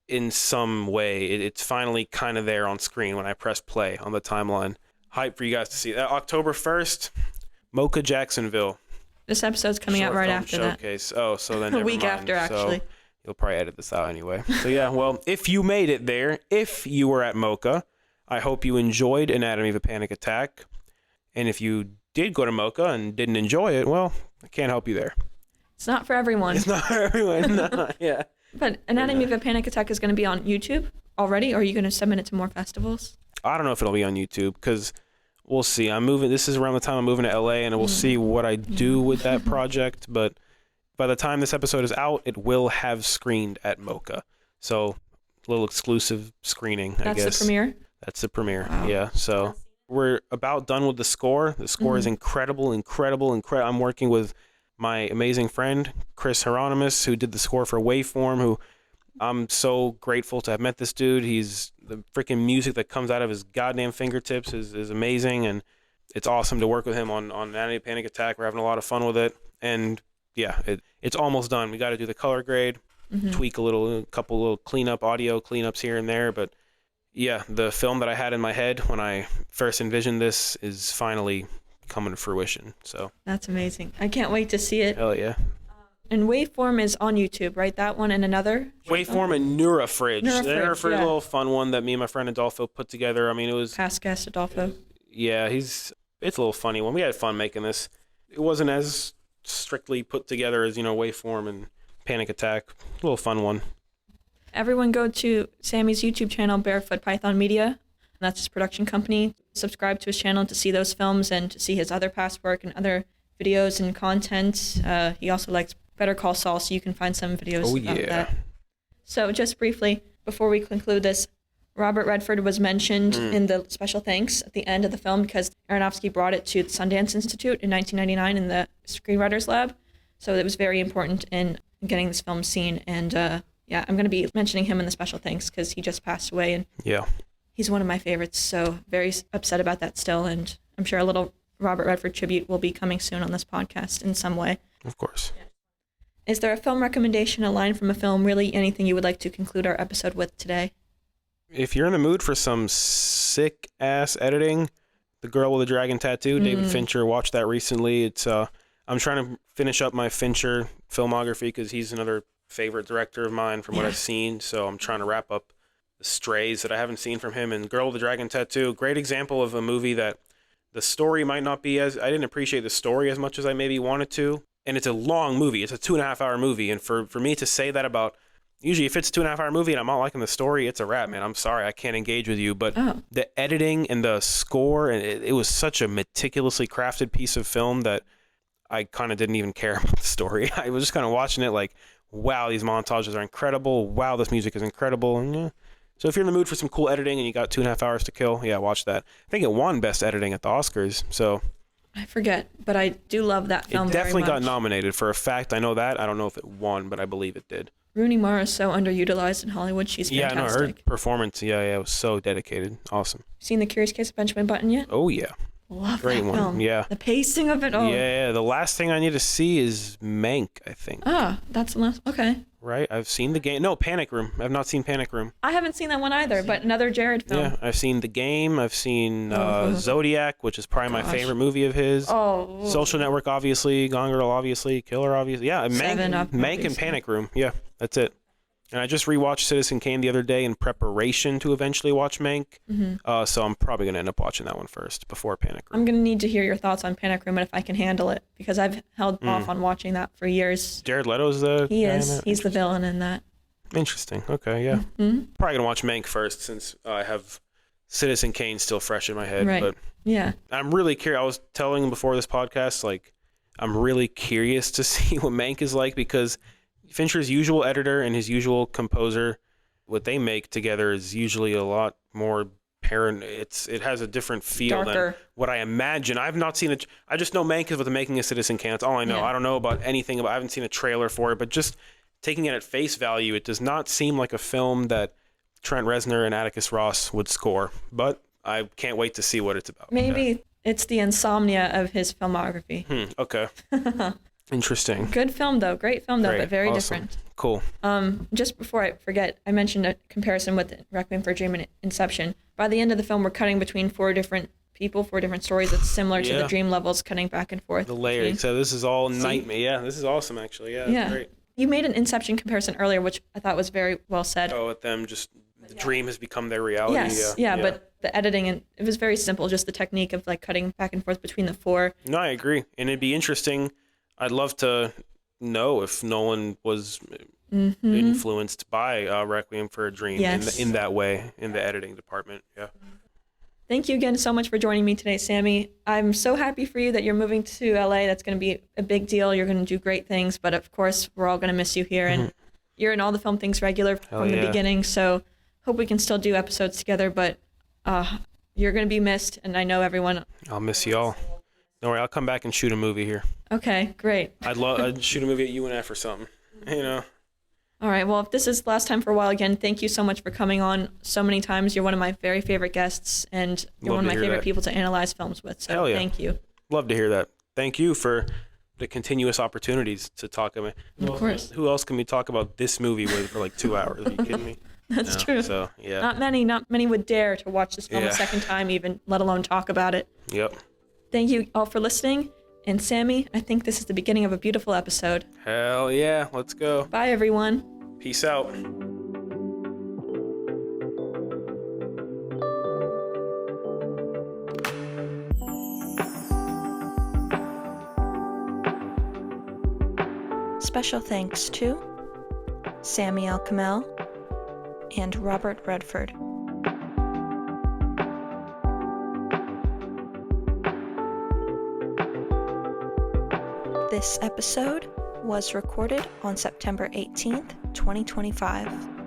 in some way, it's finally kind of there on screen when I press play on the timeline. Hype for you guys to see that. October 1st, Mocha Jacksonville. This episode's coming out right after showcase. Oh, so then a week after, actually. So you'll probably edit this out anyway. So well, if you made it there, if you were at Mocha, I hope you enjoyed Anatomy of a Panic Attack. And if you did go to Mocha and didn't enjoy it, well, I can't help you there. It's not for everyone. It's not for everyone. No, yeah. But Anatomy of a Panic Attack is going to be on YouTube already, or are you going to submit it to more festivals? I don't know if it'll be on YouTube, because we'll see. I'm moving. This is around the time I'm moving to LA, and we'll see what I do with that project. But by the time this episode is out, it will have screened at Mocha. So a little exclusive screening, I guess. That's the premiere? That's the premiere, Wow. yeah. So We're about done with the score. The score is incredible. I'm working with my amazing friend, Chris Hieronymus, who did the score for Waveform, who I'm so grateful to have met this dude. He's the freaking music that comes out of his goddamn fingertips is amazing, and it's awesome to work with him on Anatomy Panic Attack. We're having a lot of fun with it, and yeah, it's almost done. We got to do the color grade, tweak a couple little audio cleanups here and there, but yeah, the film that I had in my head when I first envisioned this is finally coming to fruition. So that's amazing. I can't wait to see it. Hell yeah. And Waveform is on YouTube, right? That one and another? Waveform and Neurofridge. Neurofridge, a little fun one that me and my friend Adolfo put together. I mean, it was... Past guest Adolfo. Yeah, it's a little funny one. We had fun making this. It wasn't as strictly put together as, Waveform and Panic Attack. A little fun one. Everyone go to Sammy's YouTube channel, Barefoot Python Media. That's his production company. Subscribe to his channel to see those films and to see his other past work and other videos and content. He also likes Better Call Saul, so you can find some videos about that. So just briefly, before we conclude this, Robert Redford was mentioned in the special thanks at the end of the film because Aronofsky brought it to the Sundance Institute in 1999 in the Screenwriters Lab. So it was very important in getting this film seen. And yeah, I'm going to be mentioning him in the special thanks because he just passed away. And he's one of my favorites, so very upset about that still. And I'm sure a little Robert Redford tribute will be coming soon on this podcast in some way. Of course. Yeah. Is there a film recommendation, a line from a film, really anything you would like to conclude our episode with today? If you're in the mood for some sick-ass editing, The Girl with the Dragon Tattoo, David Fincher, watched that recently. It's I'm trying to finish up my Fincher filmography because he's another favorite director of mine from what I've seen, so I'm trying to wrap up the strays that I haven't seen from him. And Girl with the Dragon Tattoo, great example of a movie that the story might not be I didn't appreciate the story as much as I maybe wanted to. And it's a long movie. It's a 2.5-hour movie. And for me to say that about, usually if it's a 2.5-hour movie and I'm not liking the story, it's a wrap, man. I'm sorry, I can't engage with you. But the editing and the score, and it was such a meticulously crafted piece of film that I kind of didn't even care about the story. I was just kind of watching it like, wow, these montages are incredible. Wow, this music is incredible. And so if you're in the mood for some cool editing and you got 2.5 hours to kill, watch that. I think it won Best Editing at the Oscars, so... I forget, but I do love that film It definitely very much. got nominated. For a fact, I know that. I don't know if it won, but I believe it did. Rooney Mara is so underutilized in Hollywood. She's fantastic. Yeah, her performance, it was so dedicated. Awesome. Seen The Curious Case of Benjamin Button yet? Oh, yeah. Love Great that one. film. Yeah. The pacing of it. Oh. Yeah, the last thing I need to see is Mank, I think. That's the last. Okay. Right? I've seen The Game. No, Panic Room. I've not seen Panic Room. I haven't seen that one either, but another Jared film. Yeah, I've seen The Game. I've seen Zodiac, which is probably my favorite movie of his. Oh. Social Network, obviously. Gone Girl, obviously. Killer, obviously. Yeah, Mank and Panic Room. Yeah, that's it. And I just rewatched Citizen Kane the other day in preparation to eventually watch Mank. So I'm probably going to end up watching that one first before Panic Room. I'm going to need to hear your thoughts on Panic Room and if I can handle it, because I've held off on watching that for years. Jared Leto's the He is. He's the villain in that. Interesting. Okay, yeah. Probably going to watch Mank first since I have Citizen Kane still fresh in my head. Right. But yeah. I'm really curious. I was telling him before this podcast, like, I'm really curious to see what Mank is like because Fincher's usual editor and his usual composer, what they make together is usually a lot more it has a different feel Darker. than what I imagine. I've not seen it. I just know Mank is with the making of Citizen Kane. That's all I know. Yeah. I don't know about anything I haven't seen a trailer for it, but just taking it at face value, it does not seem like a film that Trent Reznor and Atticus Ross would score. But I can't wait to see what it's about. Maybe it's the insomnia of his filmography. Okay. Interesting. Good film, though. Great film, though, Great. but very Awesome. different. Cool. Just before I forget, I mentioned a comparison with Requiem for a Dream and Inception. By the end of the film, we're cutting between 4 different people, 4 different stories. It's similar to the dream levels, cutting back and forth. The layering. So this is all nightmare. Yeah, this is awesome, actually. Yeah. Great. You made an Inception comparison earlier, which I thought was very well said. Oh, with them just the dream has become their reality. Yes, yeah, but the editing, and it was very simple, just the technique of like cutting back and forth between the 4. No, I agree. And it'd be interesting. I'd love to know if Nolan was influenced by Requiem for a Dream in that way, in the editing department. Yeah. Thank you again so much for joining me today, Sammy. I'm so happy for you that you're moving to LA. That's going to be a big deal. You're going to do great things, but of course, we're all going to miss you here. And you're in all the Film Things regular from the beginning, so hope we can still do episodes together. But You're going to be missed, and I know everyone. I'll miss y'all. Don't worry, I'll come back and shoot a movie here. Okay, great. I'd shoot a movie at UNF or something, you know. All right, well, if this is last time for a while, again, thank you so much for coming on so many times. You're one of my very favorite guests, and you're one of my favorite people to analyze films with, so thank you. Love to hear that. Thank you for the continuous opportunities to talk about. Of course. Who else can we talk about this movie with for like 2 hours? Are you kidding me? That's true. So, yeah. Not many would dare to watch this film a second time even, let alone talk about it. Yep. Thank you all for listening. And Sammy, I think this is the beginning of a beautiful episode. Hell yeah. Let's go. Bye, everyone. Peace out. Special thanks to Samy El Kamel and Robert Redford. This episode was recorded on September 18th, 2025.